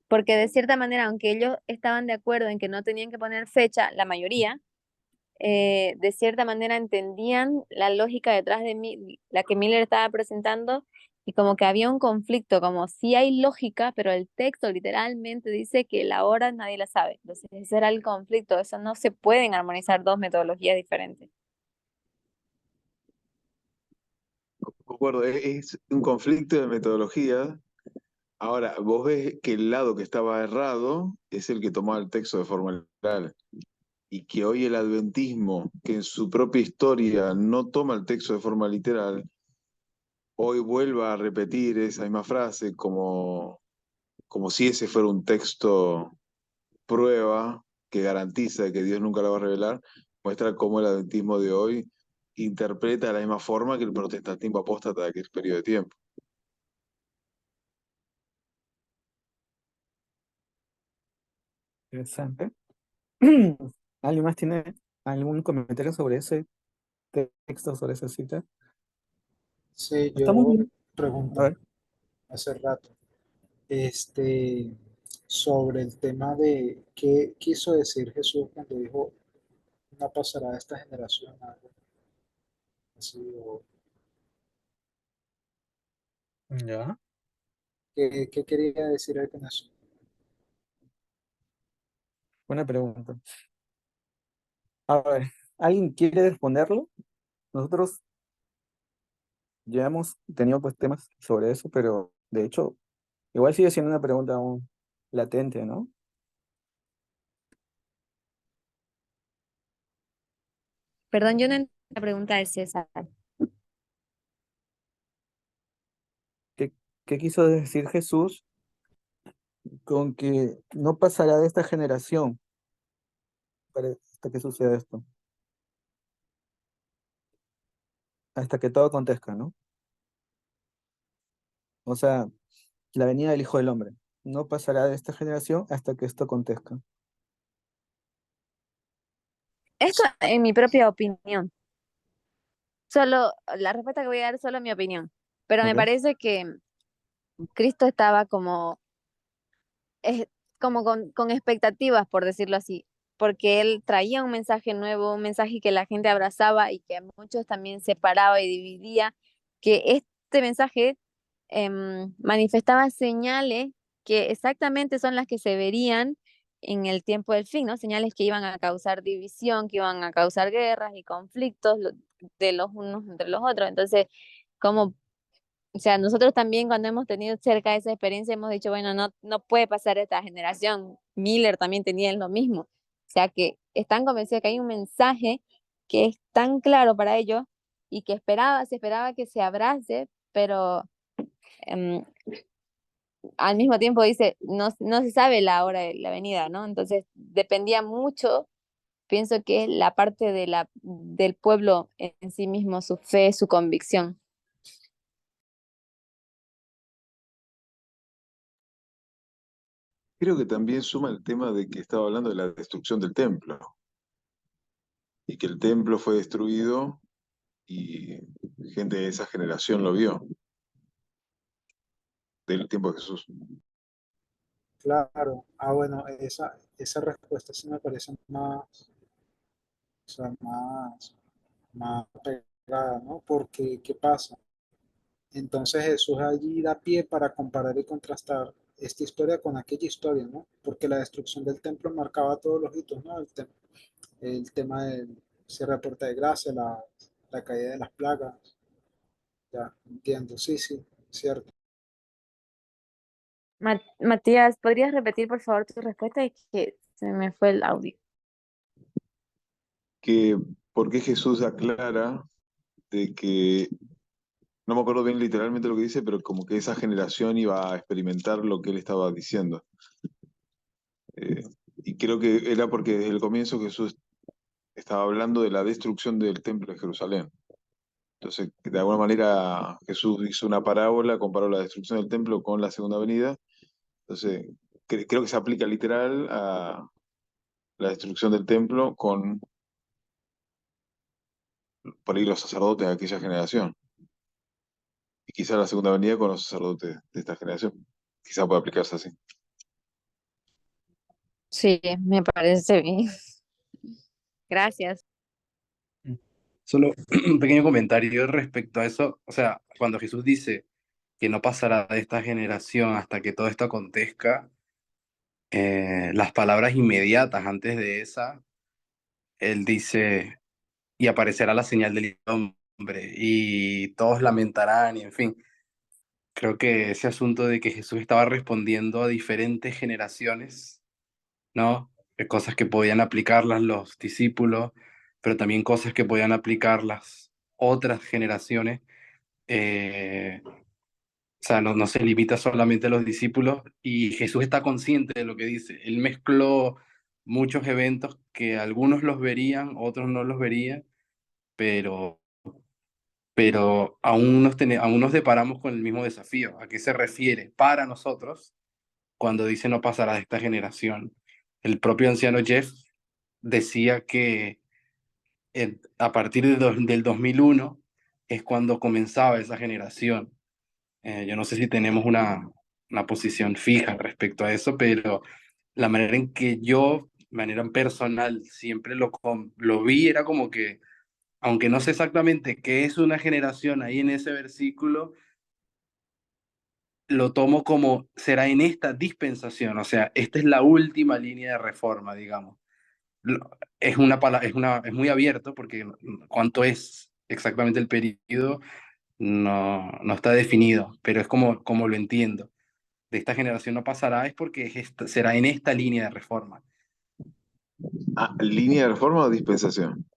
Porque de cierta manera, aunque ellos estaban de acuerdo en que no tenían que poner fecha, la mayoría, de cierta manera entendían la lógica detrás de la que Miller estaba presentando y como que había un conflicto, como si hay lógica, pero el texto literalmente dice que la hora nadie la sabe. Entonces ese era el conflicto, eso no se pueden armonizar dos metodologías diferentes. Concuerdo, es un conflicto de metodología. Ahora, vos ves que el lado que estaba errado es el que tomaba el texto de forma literal. Y que hoy el adventismo, que en su propia historia no toma el texto de forma literal, hoy vuelva a repetir esa misma frase como si ese fuera un texto prueba que garantiza que Dios nunca la va a revelar, muestra cómo el adventismo de hoy interpreta de la misma forma que el protestantismo apóstata de aquel periodo de tiempo. Interesante. ¿Alguien más tiene algún comentario sobre ese texto, sobre esa cita? Sí, Está muy yo bien. A pregunté ver, hace rato, este, sobre el tema de qué quiso decir Jesús cuando dijo, no pasará a esta generación algo así, o ya. qué quería decir él con eso. Buena pregunta. A ver, ¿alguien quiere responderlo? Nosotros ya hemos tenido pues temas sobre eso, pero de hecho, igual sigue siendo una pregunta aún latente, ¿no? Perdón, yo no entendí la pregunta de César. ¿Qué, qué quiso decir Jesús con que no pasará de esta generación hasta que suceda esto? Hasta que todo acontezca, ¿no? O sea, la venida del Hijo del Hombre. No pasará de esta generación hasta que esto acontezca. Esto en mi propia opinión. Solo, la respuesta que voy a dar es solo mi opinión. Pero me ¿Ok? parece que Cristo estaba es, como con expectativas, por decirlo así, porque él traía un mensaje nuevo, un mensaje que la gente abrazaba y que a muchos también separaba y dividía, que este mensaje manifestaba señales que exactamente son las que se verían en el tiempo del fin, ¿no? Señales que iban a causar división, que iban a causar guerras y conflictos de los unos entre los otros. Entonces, como o sea, nosotros también cuando hemos tenido cerca esa experiencia hemos dicho, bueno, no puede pasar esta generación. Miller también tenía lo mismo. O sea, que están convencidos que hay un mensaje que es tan claro para ellos y que se esperaba que se abrace, pero em, al mismo tiempo dice, no se sabe la hora de la venida, ¿no? Entonces dependía mucho, pienso que es la parte del pueblo en sí mismo, su fe, su convicción. Creo que también suma el tema de que estaba hablando de la destrucción del templo y que el templo fue destruido y gente de esa generación lo vio, del tiempo de Jesús. Claro, bueno, esa respuesta sí me parece más, o sea, más pegada, ¿no? Porque, ¿qué pasa? Entonces Jesús allí da pie para comparar y contrastar esta historia con aquella historia, ¿no? Porque la destrucción del templo marcaba todos los hitos, ¿no? El tema del cierre de puerta de gracia, la caída de las plagas, ya entiendo, sí, sí, cierto. Matías, ¿podrías repetir por favor tu respuesta? Es que se me fue el audio. Que, ¿por qué Jesús aclara de que, no me acuerdo bien literalmente lo que dice, pero como que esa generación iba a experimentar lo que él estaba diciendo? Eh, Y creo que era porque desde el comienzo Jesús estaba hablando de la destrucción del templo de Jerusalén. Entonces, de alguna manera Jesús hizo una parábola, comparó la destrucción del templo con la segunda venida. Entonces, creo que se aplica literal a la destrucción del templo con, por ahí, los sacerdotes de aquella generación. Y quizá la segunda venida con los sacerdotes de esta generación. Quizá pueda aplicarse así. Sí, me parece bien. Gracias. Solo un pequeño comentario respecto a eso. O sea, cuando Jesús dice que no pasará de esta generación hasta que todo esto acontezca, las palabras inmediatas antes de esa, él dice, y aparecerá la señal del Hijo del Hombre, y todos lamentarán, y en fin, creo que ese asunto de que Jesús estaba respondiendo a diferentes generaciones, ¿no? Cosas que podían aplicarlas los discípulos, pero también cosas que podían aplicarlas otras generaciones. O sea, no se limita solamente a los discípulos y Jesús está consciente de lo que dice. Él mezcló muchos eventos que algunos los verían, otros no los verían, pero, pero aún nos deparamos con el mismo desafío. ¿A qué se refiere para nosotros cuando dice no pasará de esta generación? El propio anciano Jeff decía que a partir del 2001 es cuando comenzaba esa generación. Yo no sé si tenemos una posición fija respecto a eso, pero la manera en que yo, de manera personal, siempre lo vi era como que, aunque no sé exactamente qué es una generación ahí en ese versículo, lo tomo como será en esta dispensación, o sea, esta es la última línea de reforma, digamos. Es muy abierto porque cuánto es exactamente el periodo no está definido, pero es como lo entiendo. De esta generación no pasará es porque será en esta línea de reforma. Ah, ¿línea de reforma o dispensación?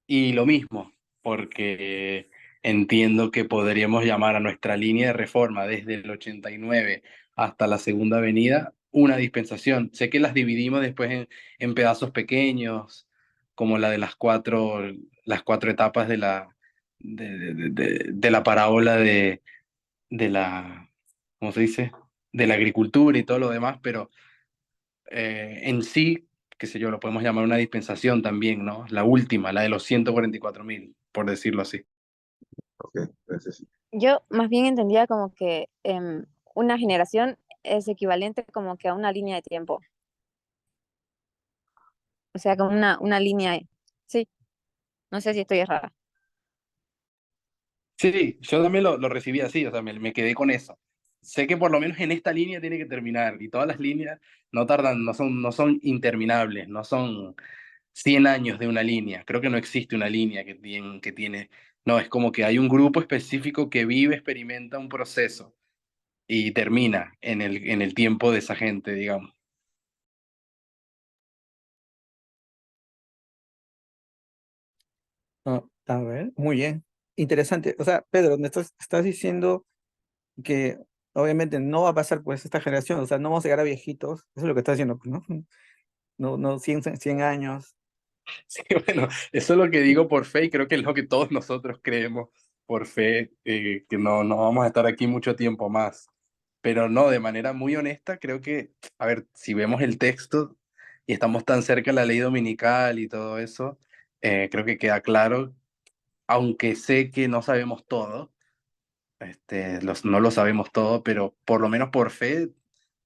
Y lo mismo, porque entiendo que podríamos llamar a nuestra línea de reforma desde el 89 hasta la Segunda Avenida una dispensación. Sé que las dividimos después en pedazos pequeños, como la de las cuatro etapas de la parábola de la, ¿cómo se dice? De la agricultura y todo lo demás, pero en sí, qué sé yo, lo podemos llamar una dispensación también, ¿no? La última, la de los 144.000, por decirlo así. Ok, gracias. Yo más bien entendía como que una generación es equivalente como que a una línea de tiempo. O sea, como una línea. Sí, no sé si estoy errada. Sí, yo también lo recibí así, o sea, me quedé con eso. Sé que por lo menos en esta línea tiene que terminar, y todas las líneas no tardan, no son interminables, no son 100 años de una línea. Creo que no existe una línea que tiene, no, es como que hay un grupo específico que vive, experimenta un proceso y termina en el tiempo de esa gente, digamos. No, a ver, muy bien. Interesante. O sea, Pedro, me estás diciendo que obviamente no va a pasar pues esta generación, o sea, no vamos a llegar a viejitos, eso es lo que estás diciendo, pues, ¿no? No, 100 años. Sí, bueno, eso es lo que digo por fe y creo que es lo que todos nosotros creemos por fe, que no vamos a estar aquí mucho tiempo más. Pero no, de manera muy honesta, creo que, a ver, si vemos el texto y estamos tan cerca de la ley dominical y todo eso, creo que queda claro, aunque sé que no sabemos todo, no lo sabemos todo, pero por lo menos por fe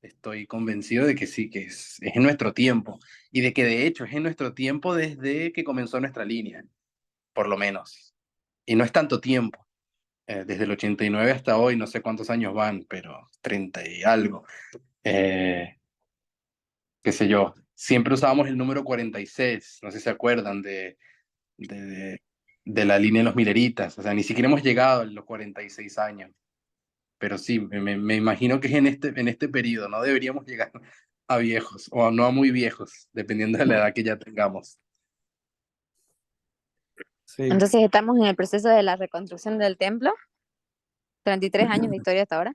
estoy convencido de que sí, que es en nuestro tiempo y de que de hecho es en nuestro tiempo desde que comenzó nuestra línea, por lo menos. Y no es tanto tiempo, desde el 89 hasta hoy, no sé cuántos años van, pero 30 y algo. Eh, Qué sé yo, siempre usábamos el número 46, no sé si se acuerdan de, de, de la línea de los mileritas, o sea, ni siquiera hemos llegado a los 46 años. Pero sí, me imagino que es en este periodo, no deberíamos llegar a viejos o no a muy viejos, dependiendo de la edad que ya tengamos. Sí. Entonces estamos en el proceso de la reconstrucción del templo, 33 años de historia hasta ahora.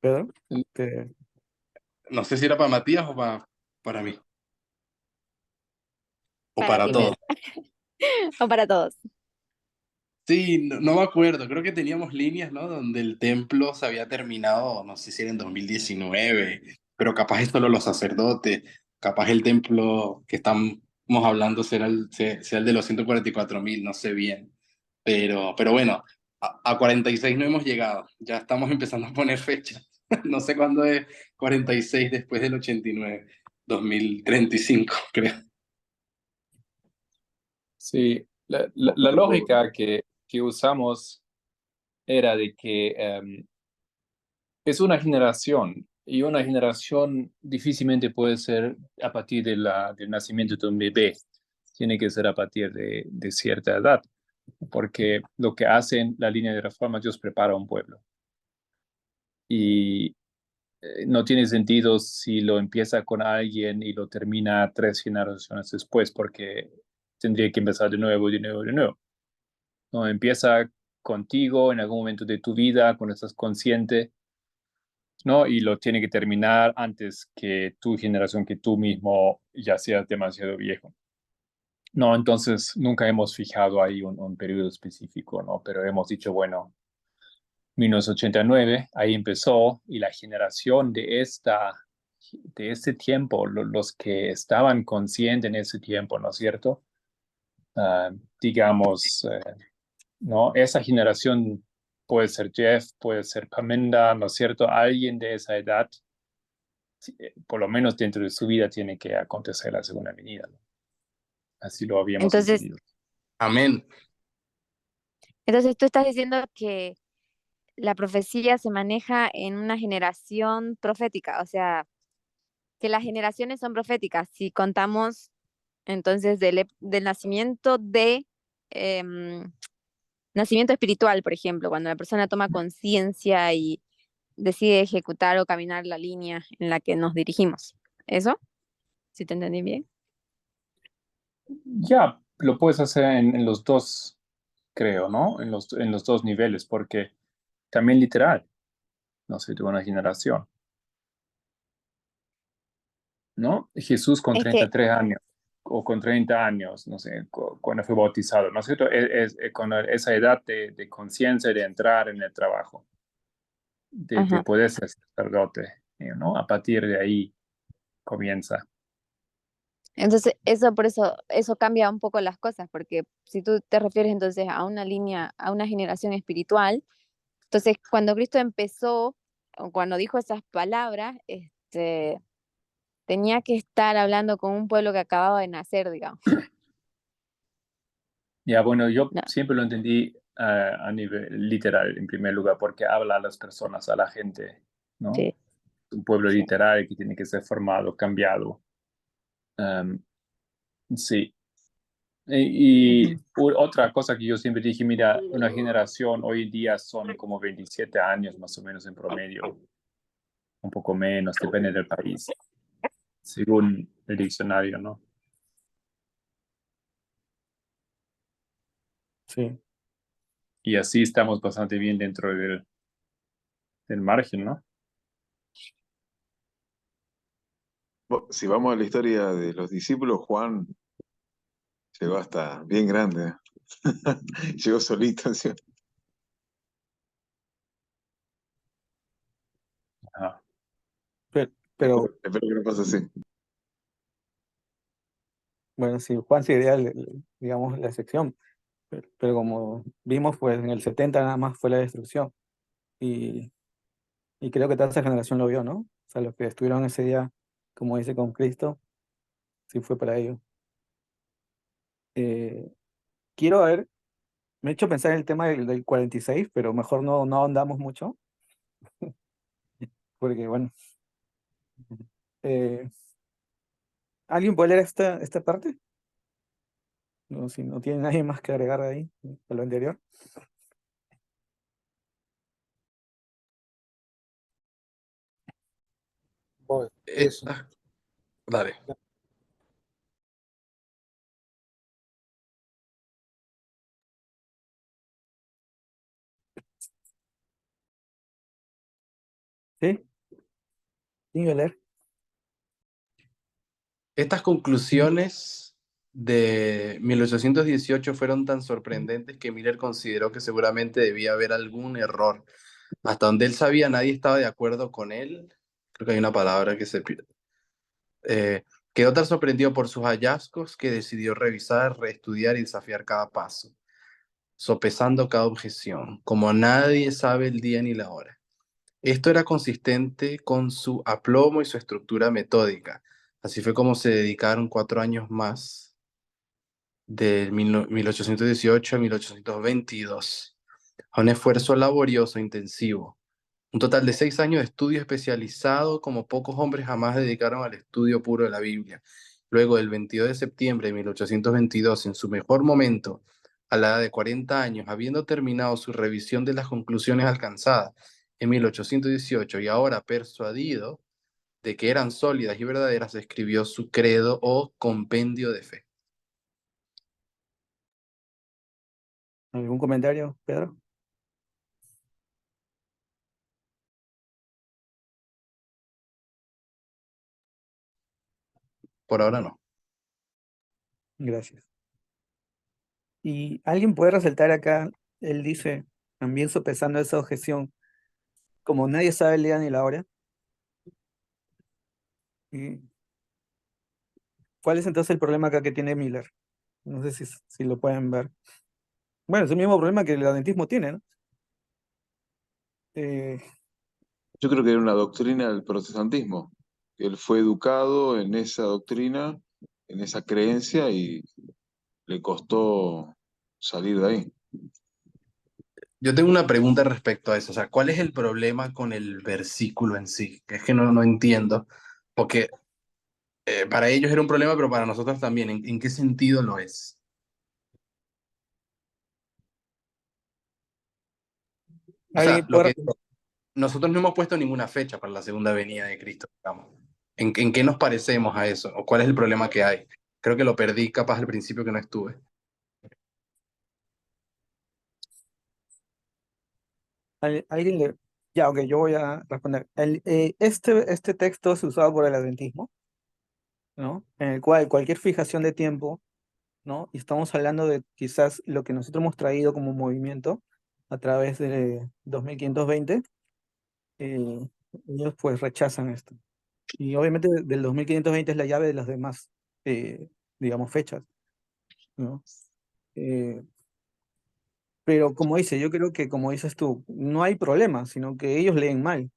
Pedro, Mm. No sé si era para Matías o para mí, o Para para ti, todos. Pedro. O para todos. Sí, no me acuerdo, creo que teníamos líneas, ¿no? Donde el templo se había terminado, no sé si era en 2019, pero capaz es solo los sacerdotes, capaz el templo que estamos hablando sea el de los 144.000, no sé bien. Pero bueno, a 46 no hemos llegado, ya estamos empezando a poner fecha. No sé cuándo es 46 después del 89, 2035, creo. Sí, la lógica que usamos era de que es una generación y una generación difícilmente puede ser a partir del nacimiento de un bebé. Tiene que ser a partir de cierta edad, porque lo que hacen la línea de reforma, Dios prepara un pueblo. Y no tiene sentido si lo empieza con alguien y lo termina 3 generaciones después, porque tendría que empezar de nuevo, de nuevo, de nuevo. No, empieza contigo en algún momento de tu vida, cuando estás consciente, ¿no? Y lo tiene que terminar antes que tu generación, que tú mismo ya seas demasiado viejo. No, entonces nunca hemos fijado ahí un periodo específico, ¿no? Pero hemos dicho, bueno, 1989, ahí empezó, y la generación de este tiempo, los que estaban conscientes en ese tiempo, ¿no es cierto? Digamos, ¿no? Esa generación puede ser Jeff, puede ser Pamenda, ¿no es cierto? Alguien de esa edad, por lo menos dentro de su vida, tiene que acontecer la segunda venida, ¿no? Así lo habíamos Entonces, entendido. Amén. entonces tú estás diciendo que la profecía se maneja en una generación profética, o sea, que las generaciones son proféticas. Si contamos entonces del nacimiento nacimiento espiritual, por ejemplo, cuando la persona toma conciencia y decide ejecutar o caminar la línea en la que nos dirigimos. ¿Eso? ¿Si te entendí bien? Ya, lo puedes hacer en los dos, creo, ¿no? En los dos niveles, porque también literal, no sé, de una generación, ¿no? Jesús con Es que, 33 años o con 30 años, no sé, cuando fue bautizado, ¿no es cierto? Con esa edad de conciencia de entrar en el trabajo, de ajá. poder ser sacerdote, ¿no? A partir de ahí comienza. Entonces, eso por eso, eso cambia un poco las cosas, porque si tú te refieres entonces a una línea, a una generación espiritual, entonces cuando Cristo empezó, o cuando dijo esas palabras, tenía que estar hablando con un pueblo que acababa de nacer, digamos. Ya, bueno, yo No, siempre lo entendí a nivel literal, en primer lugar, porque habla a las personas, a la gente, ¿no? sí. Un pueblo Sí. literal que tiene que ser formado, cambiado. Um, sí. Y otra cosa que yo siempre dije, mira, una generación hoy en día son como 27 años más o menos en promedio, un poco menos, depende del país, según el diccionario, ¿no? Sí. Y así estamos bastante bien dentro del margen, ¿no? Si vamos a la historia de los discípulos, Juan llegó hasta bien grande, ¿eh? Llegó solito, ¿sí? Ajá. Pero, Espero que no pase así. bueno, sí, Juan sería, digamos, la excepción. Pero como vimos, pues en el 70 nada más fue la destrucción. Y, y creo que toda esa generación lo vio, ¿no? O sea, los que estuvieron ese día, como dice, con Cristo, sí fue para ellos. Eh, quiero ver, me he hecho pensar en el tema del 46, pero mejor no ahondamos mucho, porque bueno, eh, ¿alguien puede leer esta parte? No, si no tiene nadie más que agregar ahí, a lo anterior. Voy, Eh, empiezo. ah, dale. ¿Sí? ¿Quién iba a leer? Estas conclusiones de 1818 fueron tan sorprendentes que Miller consideró que seguramente debía haber algún error. Hasta donde él sabía, nadie estaba de acuerdo con él. Creo que hay una palabra que se pierde. Quedó tan sorprendido por sus hallazgos que decidió revisar, reestudiar y desafiar cada paso, sopesando cada objeción, como nadie sabe el día ni la hora. Esto era consistente con su aplomo y su estructura metódica. Así fue como se dedicaron 4 años más, de 1818 a 1822, a un esfuerzo laborioso e intensivo. Un total de 6 años de estudio especializado, como pocos hombres jamás dedicaron al estudio puro de la Biblia. Luego, del 22 de septiembre de 1822, en su mejor momento, a la edad de 40 años, habiendo terminado su revisión de las conclusiones alcanzadas en 1818 y ahora persuadido de que eran sólidas y verdaderas, escribió su credo o compendio de fe. ¿Algún comentario, Pedro? Por ahora no. Gracias. ¿Y alguien puede resaltar acá? Él dice, también sopesando esa objeción, como nadie sabe el día ni la hora. ¿Y cuál es entonces el problema acá que tiene Miller? No sé si lo pueden ver. Bueno, es el mismo problema que el adventismo tiene, ¿no? Yo creo que era una doctrina del protestantismo. Él fue educado en esa doctrina, en esa creencia y le costó salir de ahí. Yo tengo una pregunta respecto a eso. O sea, ¿cuál es el problema con el versículo en sí? Que es que no entiendo. Porque para ellos era un problema, pero para nosotros también. ¿En qué sentido lo es? O sea, ¿Alguien puede nosotros no hemos puesto ninguna fecha para la segunda venida de Cristo, digamos. ¿En qué nos parecemos a eso? ¿O cuál es el problema que hay? Creo que lo perdí capaz al principio que no estuve. alguien le... Ya, ok, yo voy a responder. Este texto es usado por el adventismo, ¿no? En el cual cualquier fijación de tiempo, ¿no? Y estamos hablando de quizás lo que nosotros hemos traído como movimiento a través de 2520, eh, ellos pues rechazan esto. Y obviamente del 2520 es la llave de las demás, digamos, fechas, ¿no? Eh, pero como dice, yo creo que como dices tú, no hay problema, sino que ellos leen mal.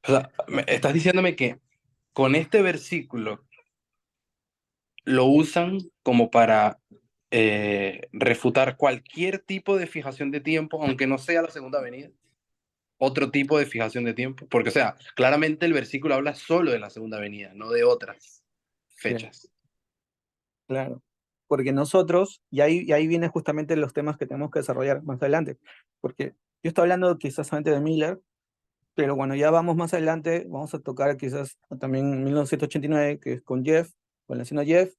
O sea, estás diciéndome que con este versículo lo usan como para refutar cualquier tipo de fijación de tiempo, aunque no sea la segunda venida. Otro tipo de fijación de tiempo. Porque, o sea, claramente el versículo habla solo de la segunda venida, no de otras Sí, fechas. claro. Porque nosotros, y ahí vienen justamente los temas que tenemos que desarrollar más adelante. Porque yo estoy hablando quizás solamente de Miller, pero cuando ya vamos más adelante, vamos a tocar quizás también 1989, que es con Jeff, con la anciano Jeff,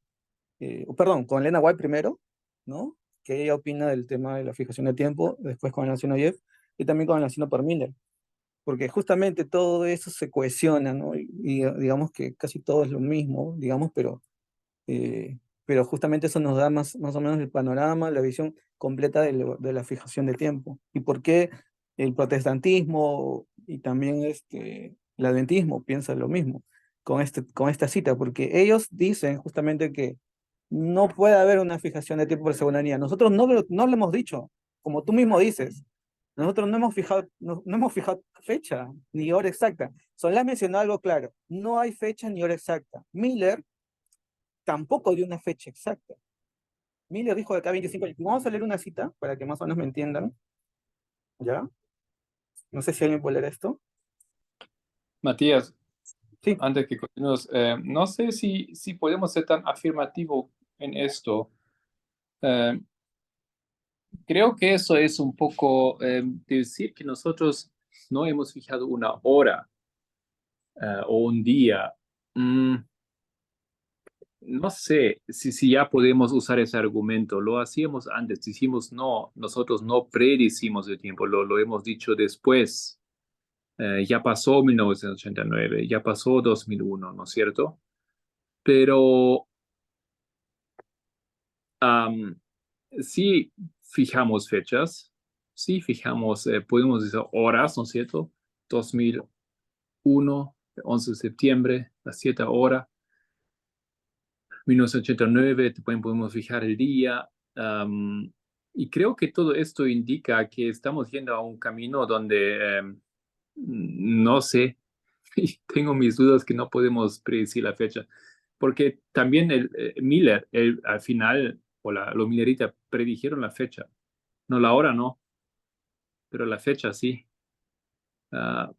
perdón, con Lena White primero, ¿no? Que ella opina del tema de la fijación de tiempo, después con el anciano Jeff, y también con el anciano por Miller. Porque justamente todo eso se cohesiona, ¿no? Y digamos que casi todo es lo mismo, digamos, pero justamente eso nos da más o menos el panorama, la visión completa de la fijación de tiempo. Y por qué el protestantismo y también el adventismo piensan lo mismo con esta cita, porque ellos dicen justamente que no puede haber una fijación de tiempo por segunda venida. Nosotros no lo hemos dicho, como tú mismo dices. Nosotros no hemos fijado fecha ni hora exacta. Solo ha mencionado algo claro. No hay fecha ni hora exacta. Miller tampoco dio una fecha exacta. Miller dijo de acá 25 años. Vamos a leer una cita para que más o menos me entiendan. ¿Ya? No sé si alguien puede leer esto. Matías, Sí. antes que continuemos, no sé si podemos ser tan afirmativo en esto. Eh, Creo que eso es un poco decir que nosotros no hemos fijado una hora o un día. Mm, no sé si ya podemos usar ese argumento. Lo hacíamos antes, dijimos no, nosotros no predicimos el tiempo, lo hemos dicho después. Ya pasó 1989, ya pasó 2001, ¿no es cierto? Pero am, sí fijamos fechas, sí fijamos, podemos decir horas, ¿no es cierto? 2001, 11 de septiembre, las 7 horas. 1989, también podemos fijar el día. Y creo que todo esto indica que estamos yendo a un camino donde, no sé, y tengo mis dudas que no podemos predecir la fecha, porque también Miller, al final, o los Milleritas predijeron la fecha, no la hora no, pero la fecha sí. Ah,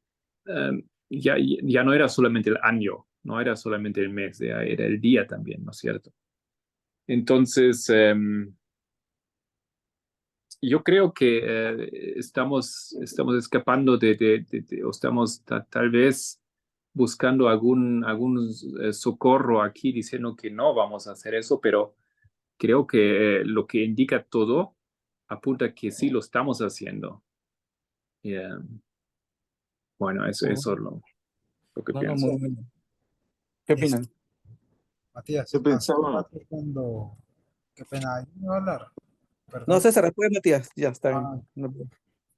ya no era solamente el año, no era solamente el mes, era el día también, ¿no es cierto? Entonces, yo creo que estamos escapando o estamos tal vez buscando algún socorro aquí diciendo que no vamos a hacer eso, pero creo que lo que indica todo apunta que sí lo estamos haciendo. Y, bueno, eso es lo que No, no, pienso. muy bueno. ¿Qué Este, opinan? Matías, Yo hace pensaba, rato cuando... Qué pena, ¿alguien me va a hablar? No, Perdón. César, después Matías. Ya, está bien. Ah, No,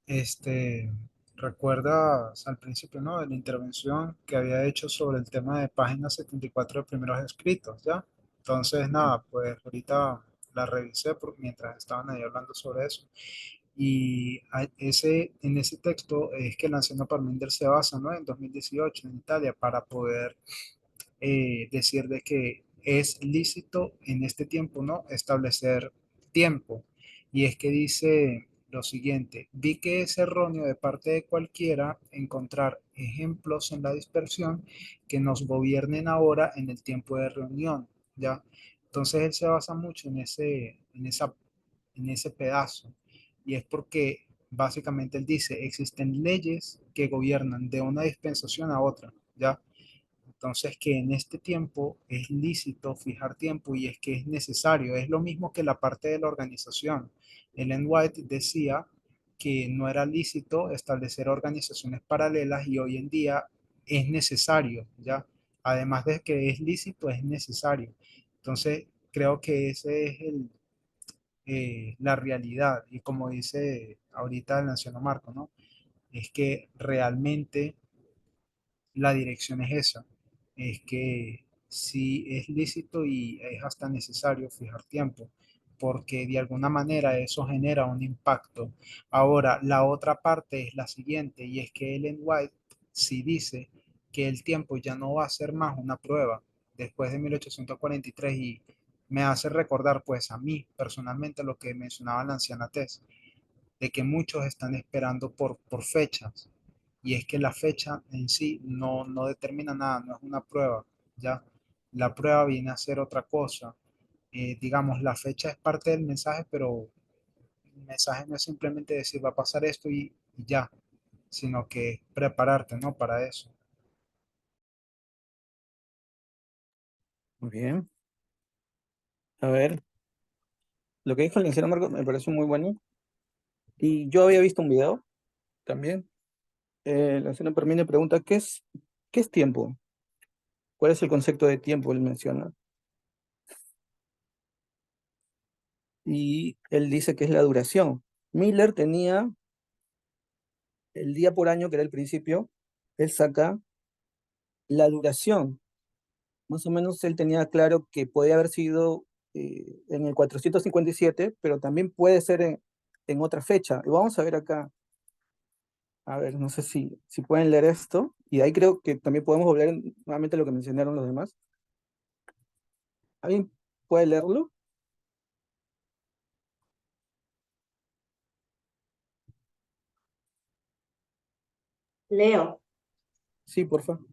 Este, recuerdas al principio, ¿no? De la intervención que había hecho sobre el tema de página 74 de primeros escritos, ¿ya? Entonces, nada, pues ahorita la revisé mientras estaban ahí hablando sobre eso. Y en ese texto es que el anciano Parmenides se basa, ¿no? En 2018 en Italia para poder decir de que es lícito en este tiempo, ¿no? Establecer tiempo. Y es que dice lo siguiente: vi que es erróneo de parte de cualquiera encontrar ejemplos en la dispersión que nos gobiernen ahora en el tiempo de reunión, ¿ya? Entonces él se basa mucho en ese pedazo. Y es porque básicamente él dice, existen leyes que gobiernan de una dispensación a otra, ¿ya? Entonces, que en este tiempo es lícito fijar tiempo y es que es necesario. Es lo mismo que la parte de la organización. Ellen White decía que no era lícito establecer organizaciones paralelas y hoy en día es necesario, ¿ya? Además de que es lícito, es necesario. Entonces, creo que ese es la realidad. Y como dice ahorita el anciano Marco, ¿no? Es que realmente la dirección es esa, es que sí es lícito y es hasta necesario fijar tiempo, porque de alguna manera eso genera un impacto. Ahora, la otra parte es la siguiente, y es que Ellen White sí dice que el tiempo ya no va a ser más una prueba después de 1843 y me hace recordar pues a mí personalmente lo que mencionaba la anciana Tess, de que muchos están esperando por fechas, y es que la fecha en sí no determina nada, no es una prueba, ¿ya? La prueba viene a ser otra cosa. Digamos, la fecha es parte del mensaje, pero el mensaje no es simplemente decir va a pasar esto y ya, sino que prepararte, ¿no? Para eso. muy bien. A ver, lo que dijo el licenciado Marco me pareció muy bueno. Y yo había visto un video también. El licenciado Permine pregunta, ¿qué es tiempo? ¿Cuál es el concepto de tiempo? Él menciona. Y él dice que es la duración. Miller tenía el día por año, que era el principio. Él saca la duración. Más o menos él tenía claro que podía haber sido en el 457, pero también puede ser en otra fecha. Y vamos a ver acá. A ver, no sé si pueden leer esto. Y ahí creo que también podemos volver nuevamente a lo que mencionaron los demás. ¿Alguien puede leerlo? Leo. Sí, por favor.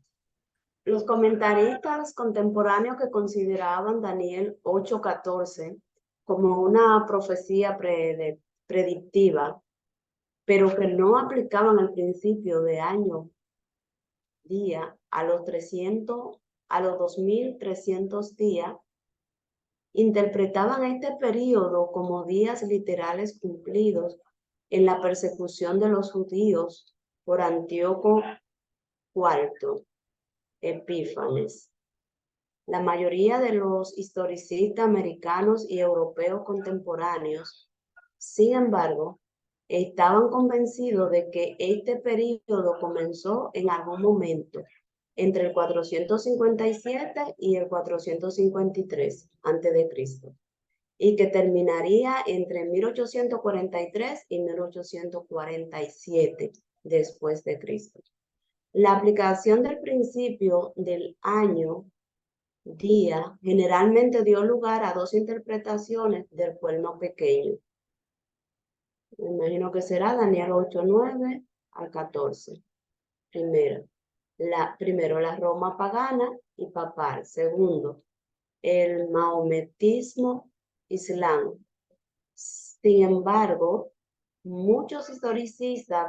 Los comentaristas contemporáneos que consideraban Daniel 8:14 como una profecía predictiva, pero que no aplicaban el principio de año, día, a los 2300 días, interpretaban este periodo como días literales cumplidos en la persecución de los judíos por Antíoco IV Epífanes. La mayoría de los historicistas americanos y europeos contemporáneos, sin embargo, estaban convencidos de que este período comenzó en algún momento entre el 457 y el 453 a.C. y que terminaría entre 1843 y 1847 después de Cristo. La aplicación del principio del año día generalmente dio lugar a dos interpretaciones del cuerno pequeño. Me imagino que será Daniel 8:9 al 14. Primero, la Roma pagana y papal. Segundo, el maometismo islam. Sin embargo, muchos historicistas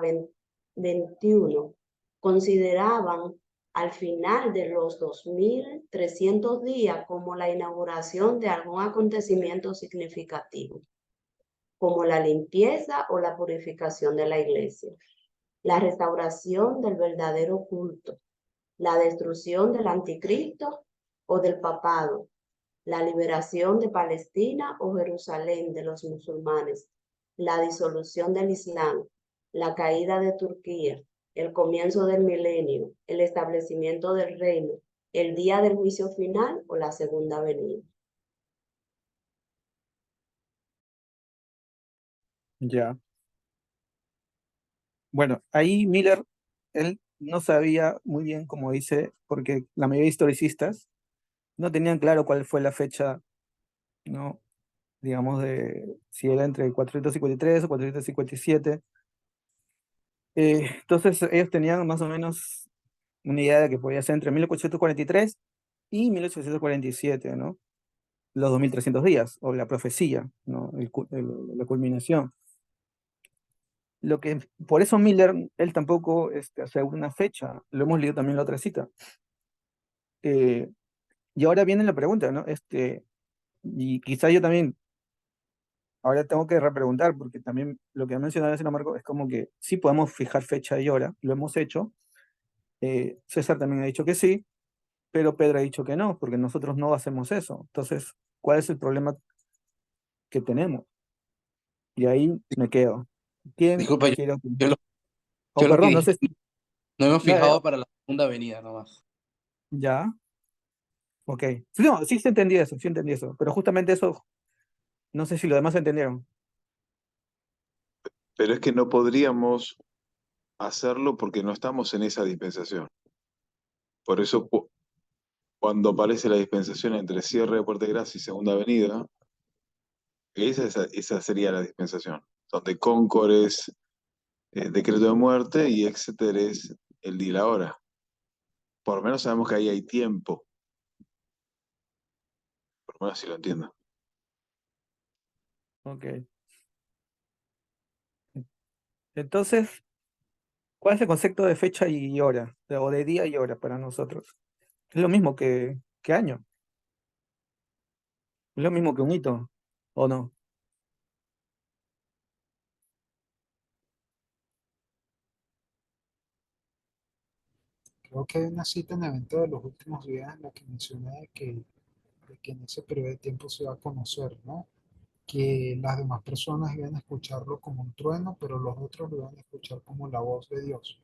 21 consideraban al final de los 2300 días como la inauguración de algún acontecimiento significativo, como la limpieza o la purificación de la iglesia, la restauración del verdadero culto, la destrucción del anticristo o del papado, la liberación de Palestina o Jerusalén de los musulmanes, la disolución del Islam, la caída de Turquía, el comienzo del milenio, el establecimiento del reino, el día del juicio final o la segunda venida. Ya. Bueno, ahí Miller, él no sabía muy bien, como dice, porque la mayoría de historicistas no tenían claro cuál fue la fecha, ¿no? Digamos, de si era entre 453 o 457. Entonces ellos tenían más o menos una idea de que podía ser entre 1843 y 1847, ¿no? Los 2300 días, o la profecía, ¿no? La culminación. Por eso Miller, él tampoco asegura una fecha, lo hemos leído también en la otra cita. Y ahora viene la pregunta, ¿no? Y quizá yo también, ahora tengo que repreguntar, porque también lo que ha mencionado el señor Marco es como que sí podemos fijar fecha y hora, lo hemos hecho. César también ha dicho que sí, pero Pedro ha dicho que no, porque nosotros no hacemos eso. Entonces, ¿cuál es el problema que tenemos? Y ahí me quedo. ¿Quién Disculpa, quiere opinar? yo lo, Oh, yo lo que perdón, no dije, sé si... no hemos no, fijado para la segunda avenida nomás. ya, ok. Sí, no, sí sí entendí eso, pero justamente eso, no sé si los demás entendieron. Pero es que no podríamos hacerlo porque no estamos en esa dispensación. Por eso, cuando aparece la dispensación entre cierre de Puerta de Gracia y Segunda Avenida, esa sería la dispensación, donde Cóncor es decreto de muerte y Exeter es el día y la hora. Por lo menos sabemos que ahí hay tiempo, por lo menos si lo entiendo. Ok. Entonces, ¿cuál es el concepto de fecha y hora? O de día y hora para nosotros. Es lo mismo que año. Es lo mismo que un hito, ¿o no? Creo que hay una cita en el evento de los últimos días en la que mencioné de que en ese periodo de tiempo se va a conocer, ¿no? Que las demás personas iban a escucharlo como un trueno, pero los otros lo iban a escuchar como la voz de Dios,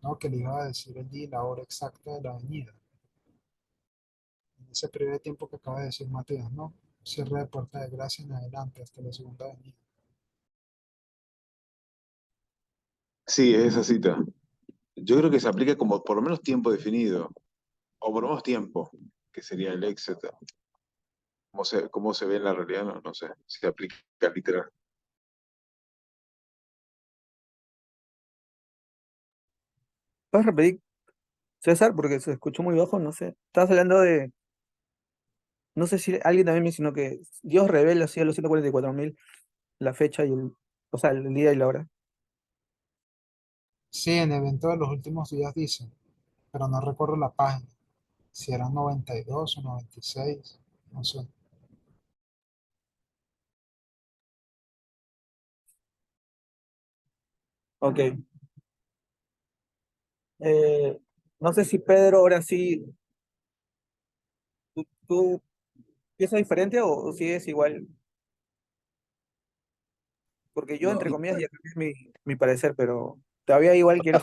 ¿no? Que le iba a decir allí la hora exacta de la venida. En ese periodo de tiempo que acaba de decir Matías, ¿no? Cierre de Puerta de Gracia en adelante hasta la segunda venida. Sí, es esa cita. Yo creo que se aplica como por lo menos tiempo definido, o por lo menos tiempo, que sería el Exeter. Cómo se ve en la realidad? No, no sé, se aplica literal. ¿Puedes repetir, César? Porque se escuchó muy bajo, no sé. Estabas hablando de, no sé si alguien también mencionó que Dios revela así a los 144.000 la fecha y o sea, el día y la hora. Sí, en el evento de los últimos días dicen, pero no recuerdo la página, si eran 92 o 96, no sé. Ok. Eh, no sé si Pedro ahora sí, tú piensas diferente o sigues igual, porque yo, No, entre comillas, ya cambié mi parecer, pero todavía igual quiero.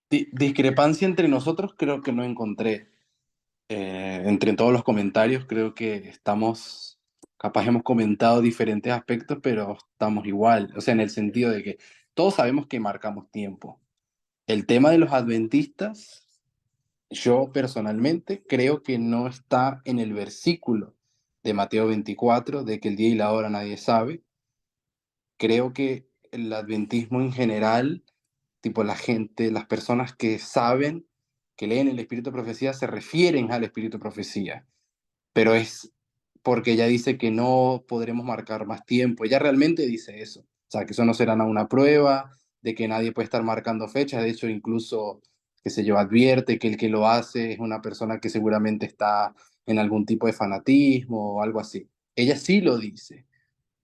discrepancia entre nosotros creo que no encontré. Entre todos los comentarios creo que estamos, capaz hemos comentado diferentes aspectos, pero estamos igual, o sea, en el sentido de que todos sabemos que marcamos tiempo. El tema de los adventistas, yo personalmente creo que no está en el versículo de Mateo 24, de que el día y la hora nadie sabe. Creo que el adventismo en general, tipo la gente, las personas que saben, que leen el espíritu de profecía, se refieren al espíritu de profecía, pero es porque ella dice que no podremos marcar más tiempo. Ella realmente dice eso, o sea, que eso no será una prueba, de que nadie puede estar marcando fechas, de hecho incluso, qué sé yo, advierte que el que lo hace es una persona que seguramente está en algún tipo de fanatismo o algo así. Ella sí lo dice,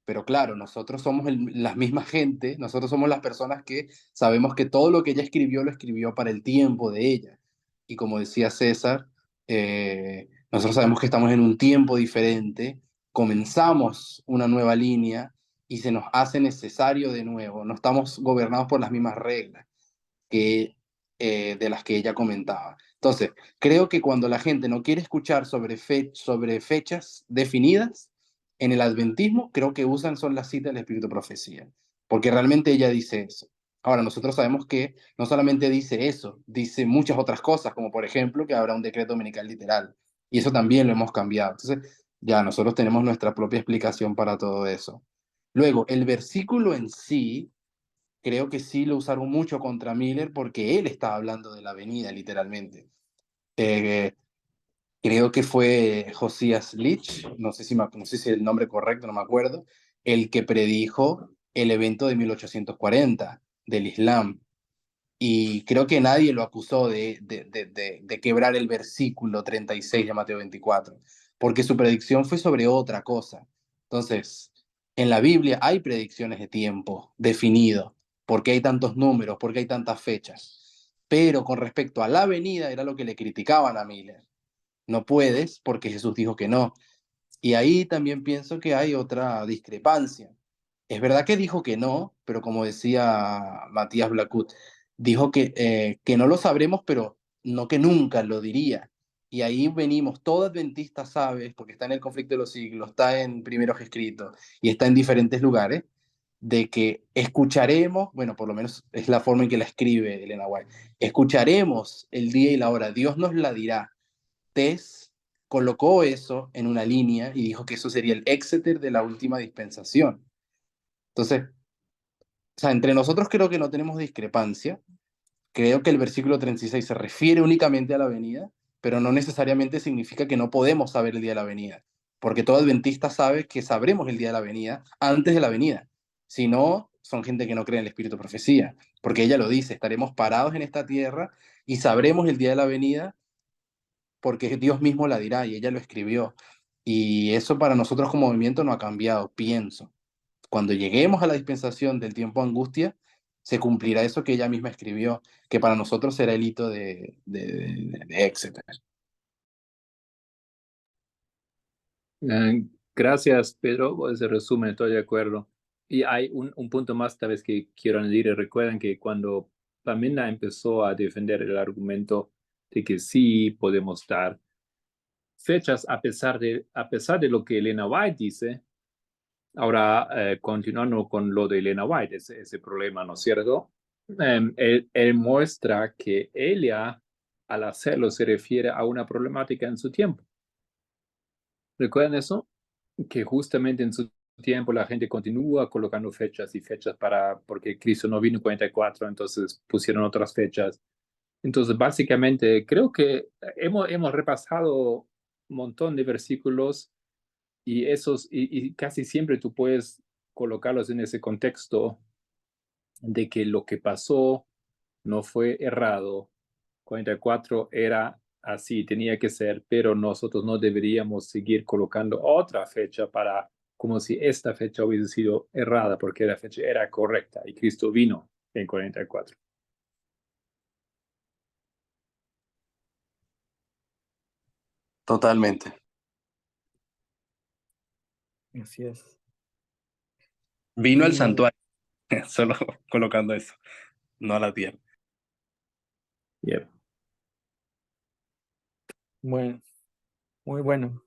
pero claro, nosotros somos la misma gente, nosotros somos las personas que sabemos que todo lo que ella escribió lo escribió para el tiempo de ella. Y como decía César, nosotros sabemos que estamos en un tiempo diferente, comenzamos una nueva línea y se nos hace necesario de nuevo, no estamos gobernados por las mismas reglas que, de las que ella comentaba. Entonces, creo que cuando la gente no quiere escuchar sobre fechas definidas, en el adventismo creo que usan son las citas del Espíritu de Profecía, porque realmente ella dice eso. Ahora, nosotros sabemos que no solamente dice eso, dice muchas otras cosas, como por ejemplo que habrá un decreto dominical literal, y eso también lo hemos cambiado. Entonces, ya nosotros tenemos nuestra propia explicación para todo eso. Luego, el versículo en sí, creo que sí lo usaron mucho contra Miller porque él estaba hablando de la venida, literalmente. Eh, Creo que fue Josías Leach, no sé si es el nombre correcto, no me acuerdo, el que predijo el evento de 1840 del Islam. Y creo que nadie lo acusó de quebrar el versículo 36 de Mateo 24, porque su predicción fue sobre otra cosa. Entonces, en la Biblia hay predicciones de tiempo definido, porque hay tantos números, porque hay tantas fechas. Pero con respecto a la venida, era lo que le criticaban a Miller. No puedes porque Jesús dijo que no. Y ahí también pienso que hay otra discrepancia. Es verdad que dijo que no, pero como decía Matías Blacut, dijo que no lo sabremos, pero no que nunca lo diría. Y ahí venimos, todo adventista sabe, porque está en el conflicto de los siglos, está en primeros escritos y está en diferentes lugares, de que escucharemos, bueno, por lo menos es la forma en que la escribe Elena White, escucharemos el día y la hora, Dios nos la dirá. Tess colocó eso en una línea y dijo que eso sería el Exeter de la última dispensación. Entonces, o sea, entre nosotros creo que no tenemos discrepancia. Creo que el versículo 36 se refiere únicamente a la venida, pero no necesariamente significa que no podemos saber el día de la venida, porque todo adventista sabe que sabremos el día de la venida antes de la venida. Si no, son gente que no cree en el espíritu de profecía, porque ella lo dice, estaremos parados en esta tierra y sabremos el día de la venida porque Dios mismo la dirá y ella lo escribió. Y eso para nosotros como movimiento no ha cambiado, pienso. Cuando lleguemos a la dispensación del tiempo de angustia, se cumplirá eso que ella misma escribió, que para nosotros será el hito de Exeter. Gracias, Pedro, por ese resumen, estoy de acuerdo. Y hay un punto más, tal vez, que quiero añadir. Recuerden que cuando Pamela empezó a defender el argumento de que sí podemos dar fechas a pesar de lo que Elena White dice, ahora continuando con lo de Elena White, ese problema, ¿no es cierto? Él muestra que ella, al hacerlo, se refiere a una problemática en su tiempo. ¿Recuerdan eso? Que justamente en su tiempo la gente continúa colocando fechas y fechas porque Cristo no vino en 44, entonces pusieron otras fechas. Entonces, básicamente, creo que hemos repasado un montón de versículos y casi siempre tú puedes colocarlos en ese contexto de que lo que pasó no fue errado. 44 era así, tenía que ser, pero nosotros no deberíamos seguir colocando otra fecha como si esta fecha hubiese sido errada, porque la fecha era correcta y Cristo vino en 44. Totalmente. Así es. Vino al Y santuario, solo colocando eso, no a la tierra. Yep. bueno, muy bueno.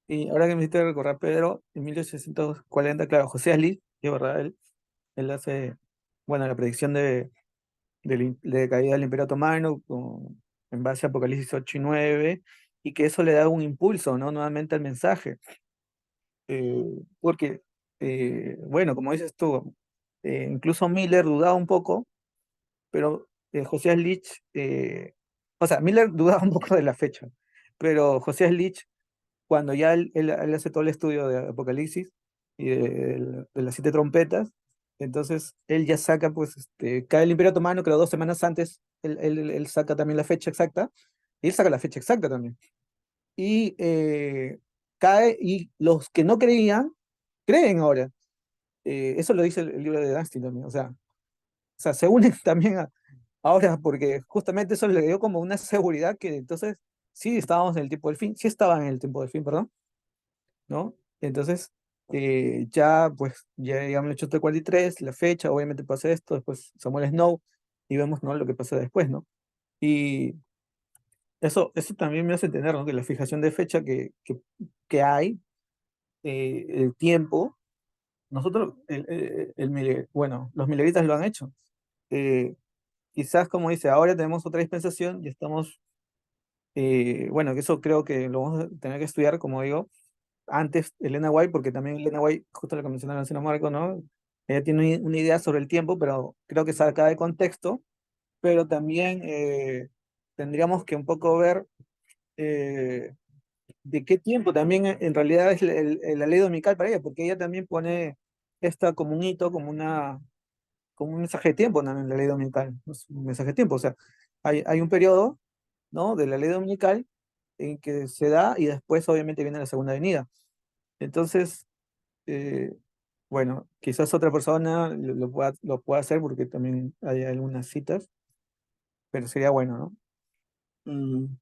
Y ahora que me hiciste recordar, Pedro, en 1840, claro, José Alí, es verdad, él hace, bueno, la predicción de caída del Imperio Otomano en base a Apocalipsis 8 y 9, y que eso le da un impulso, ¿no? Nuevamente al mensaje. Porque, bueno, como dices tú, incluso Miller dudaba un poco, pero José Lich, o sea, Miller dudaba un poco de la fecha, pero José Lich, cuando ya él hace todo el estudio de Apocalipsis y de las 7 trompetas, entonces él ya saca, pues, cae el Imperio Otomano, creo 2 semanas antes, él saca también la fecha exacta, y él saca la fecha exacta también. Y cae, y los que no creían, creen ahora. Eso lo dice el libro de Dunstan también, o sea, se unen también ahora, porque justamente eso le dio como una seguridad que entonces sí estábamos en el tiempo del fin, sí estaban en el tiempo del fin, perdón, ¿no? Entonces, ya, pues, ya llegamos al 843, la fecha, obviamente pasa esto, después Samuel Snow, y vemos, ¿no? Lo que pasa después, ¿no? Y eso también me hace entender, ¿no? Que la fijación de fecha que hay, el tiempo, nosotros, bueno, los mileritas lo han hecho. Eh, Quizás, como dice, ahora tenemos otra dispensación y estamos, bueno, que eso creo que lo vamos a tener que estudiar, como digo, antes Elena White, porque también Elena White, justo lo que mencionaba Luciano Marco, ¿no? Ella tiene una idea sobre el tiempo, pero creo que saca de contexto, pero también tendríamos que un poco ver eh, de qué tiempo también en realidad es la ley dominical para ella, porque ella también pone esta como un hito, como un mensaje de tiempo, ¿no? En la ley dominical, ¿no? Es un mensaje de tiempo, o sea, hay un periodo, ¿no? De la ley dominical en que se da y después obviamente viene la segunda venida. Entonces, eh, bueno, quizás otra persona lo pueda hacer porque también hay algunas citas, pero sería bueno, ¿no? Mm,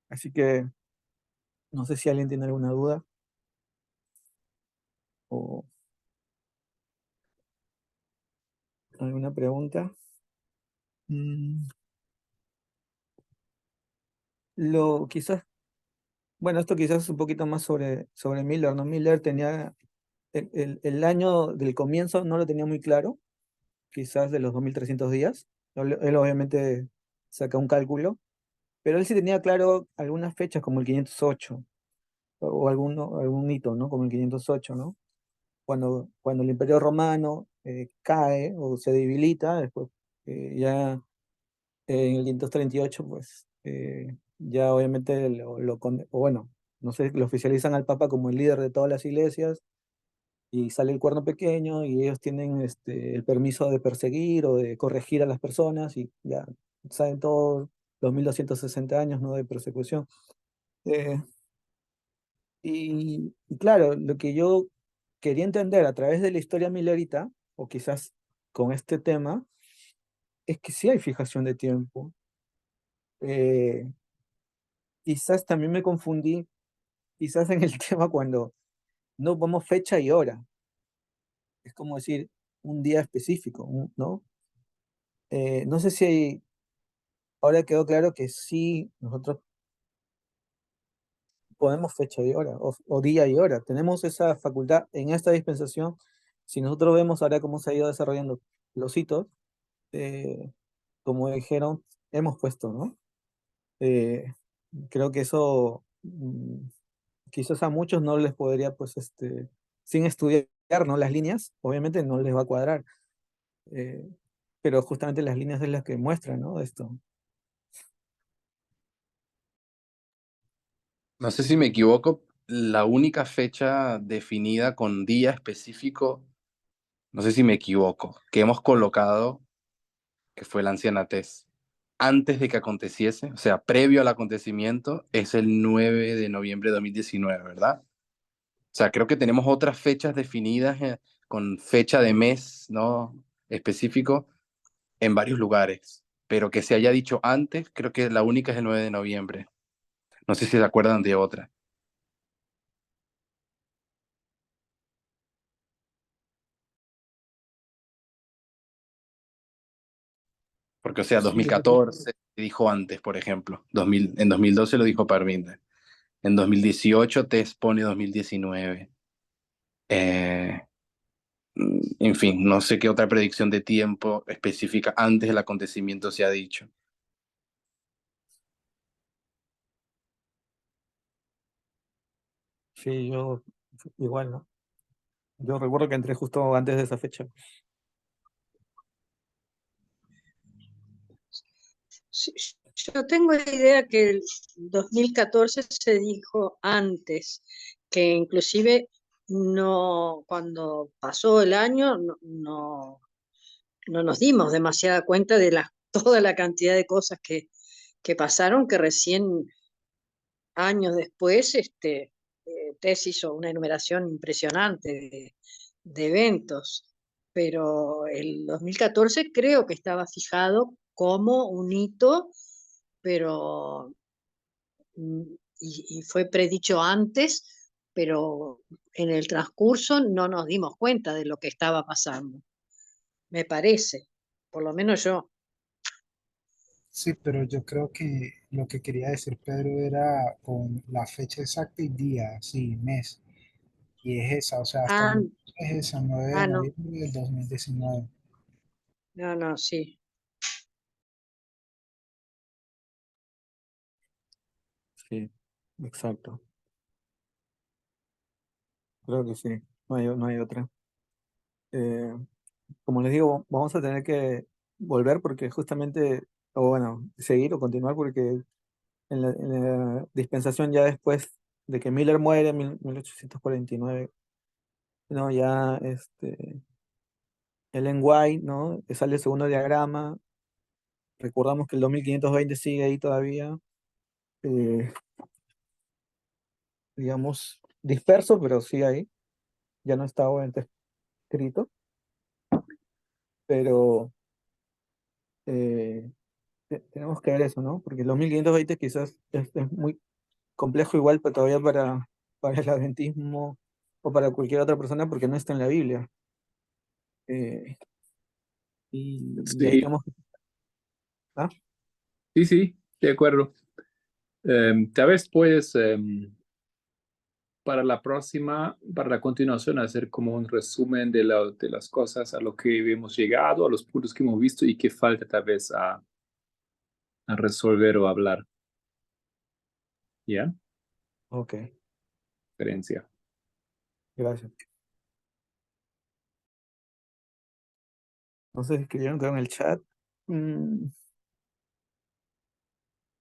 Así que no sé si alguien tiene alguna duda o alguna pregunta. Mm, quizás, bueno, esto quizás es un poquito más sobre Miller, ¿no? Miller tenía el año del comienzo, no lo tenía muy claro, quizás de los 2300 días. Él obviamente saca un cálculo, pero él sí tenía claro algunas fechas como el 508 o algún hito, ¿no? Como el 508, ¿no? Cuando el Imperio Romano cae o se debilita, después ya en el 538, pues ya obviamente o bueno, no sé, lo oficializan al Papa como el líder de todas las iglesias y sale el cuerno pequeño y ellos tienen el permiso de perseguir o de corregir a las personas y ya saben todos los 1260 años, ¿no? De persecución. Eh, y claro, lo que yo quería entender a través de la historia milerita, o quizás con este tema, es que sí hay fijación de tiempo. Eh, Quizás también me confundí, quizás en el tema cuando no vamos fecha y hora. Es como decir un día específico, ¿no? No sé si ahora quedó claro que sí, nosotros podemos fecha y hora, o día y hora. Tenemos esa facultad en esta dispensación. Si nosotros vemos ahora cómo se ha ido desarrollando los hitos, eh, como dijeron, hemos puesto, ¿no? Eh, Creo que eso quizás a muchos no les podría, pues, sin estudiar, ¿no? Las líneas, obviamente no les va a cuadrar, eh, pero justamente las líneas es las que muestran, ¿no? Esto. No sé si me equivoco, la única fecha definida con día específico, no sé si me equivoco, que hemos colocado, que fue la ancianatez, antes de que aconteciese, o sea, previo al acontecimiento, es el 9 de noviembre de 2019, ¿verdad? O sea, creo que tenemos otras fechas definidas con fecha de mes, ¿no? Específico en varios lugares, pero que se haya dicho antes, creo que la única es el 9 de noviembre. No sé si se acuerdan de otra. Porque, o sea, Sí, yo creo 2014 se dijo antes, por ejemplo. 2000, en 2012 lo dijo Parminder. En 2018 Tess pone 2019. Eh, en fin, no sé qué otra predicción de tiempo específica antes del acontecimiento se ha dicho. sí, yo igual, ¿no? Yo recuerdo que entré justo antes de esa fecha. Sí, yo tengo la idea que el 2014 se dijo antes, que inclusive no, cuando pasó el año no nos dimos demasiada cuenta de toda la cantidad de cosas que pasaron, que recién años después Tess hizo una enumeración impresionante de eventos, pero el 2014 creo que estaba fijado como un hito, pero y fue predicho antes, pero en el transcurso no nos dimos cuenta de lo que estaba pasando, me parece, por lo menos yo. Sí, pero yo creo que lo que quería decir Pedro era con la fecha exacta y día, sí, mes. Y es esa, o sea, hasta Ah, el es esa, 9 de no, noviembre del 2019. no, sí. Sí, exacto. Creo que sí. No hay otra. Eh, Como les digo, vamos a tener que volver porque justamente, o bueno, seguir o continuar porque en la dispensación ya después de que Miller muere en 1849, ¿no? Ya Ellen White, ¿no? Que sale el segundo diagrama. Recordamos que el 2520 sigue ahí todavía, eh, digamos, disperso, pero sigue ahí. Ya no está obviamente escrito, pero eh, tenemos que ver eso, ¿no? Porque el 2520 quizás es muy complejo igual todavía para el adventismo o para cualquier otra persona porque no está en la Biblia. Eh, y ahí Sí, tenemos que... ¿Ah? sí, sí, de acuerdo. Tal vez puedes, para la próxima, para la continuación, hacer como un resumen de las cosas a lo que hemos llegado, a los puntos que hemos visto y qué falta tal vez a resolver o hablar. ¿Ya? Ok, Diferencia. gracias. Entonces escribieron que en el chat. mm,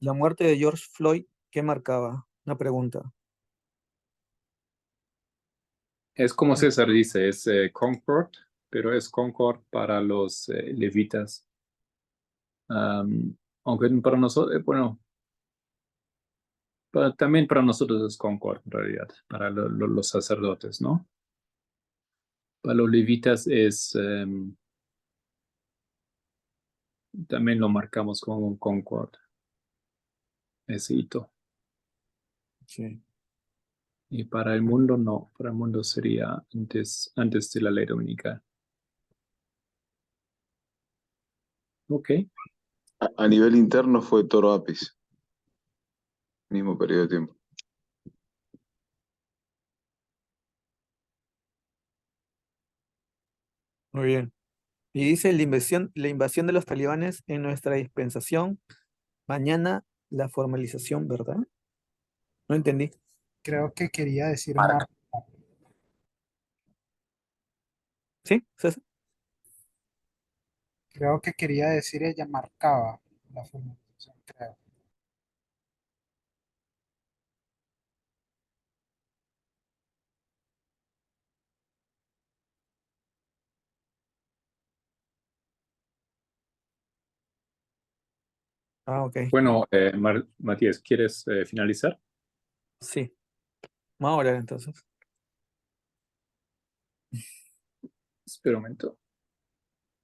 la muerte de George Floyd, ¿qué marcaba? Una pregunta. Es como César dice, es Concord, pero es Concord para los levitas. Aunque para nosotros, bueno, también para nosotros es Concord en realidad, para los sacerdotes, ¿no? Para los levitas también lo marcamos como un Concord, ese hito. Sí. Y para el mundo no, para el mundo sería antes de la ley dominical. Ok, A nivel interno fue Toro Apis, mismo periodo de tiempo. Muy bien. Y dice la invasión de los talibanes en nuestra dispensación. Mañana la formalización, ¿verdad? No entendí. Creo que quería decir Marca. ¿Sí? ¿César? creo que quería decir ella marcaba la formalización, creo. Ah, ok. bueno, Matías, ¿quieres finalizar? Sí. Vamos a hablar entonces. Espera un momento.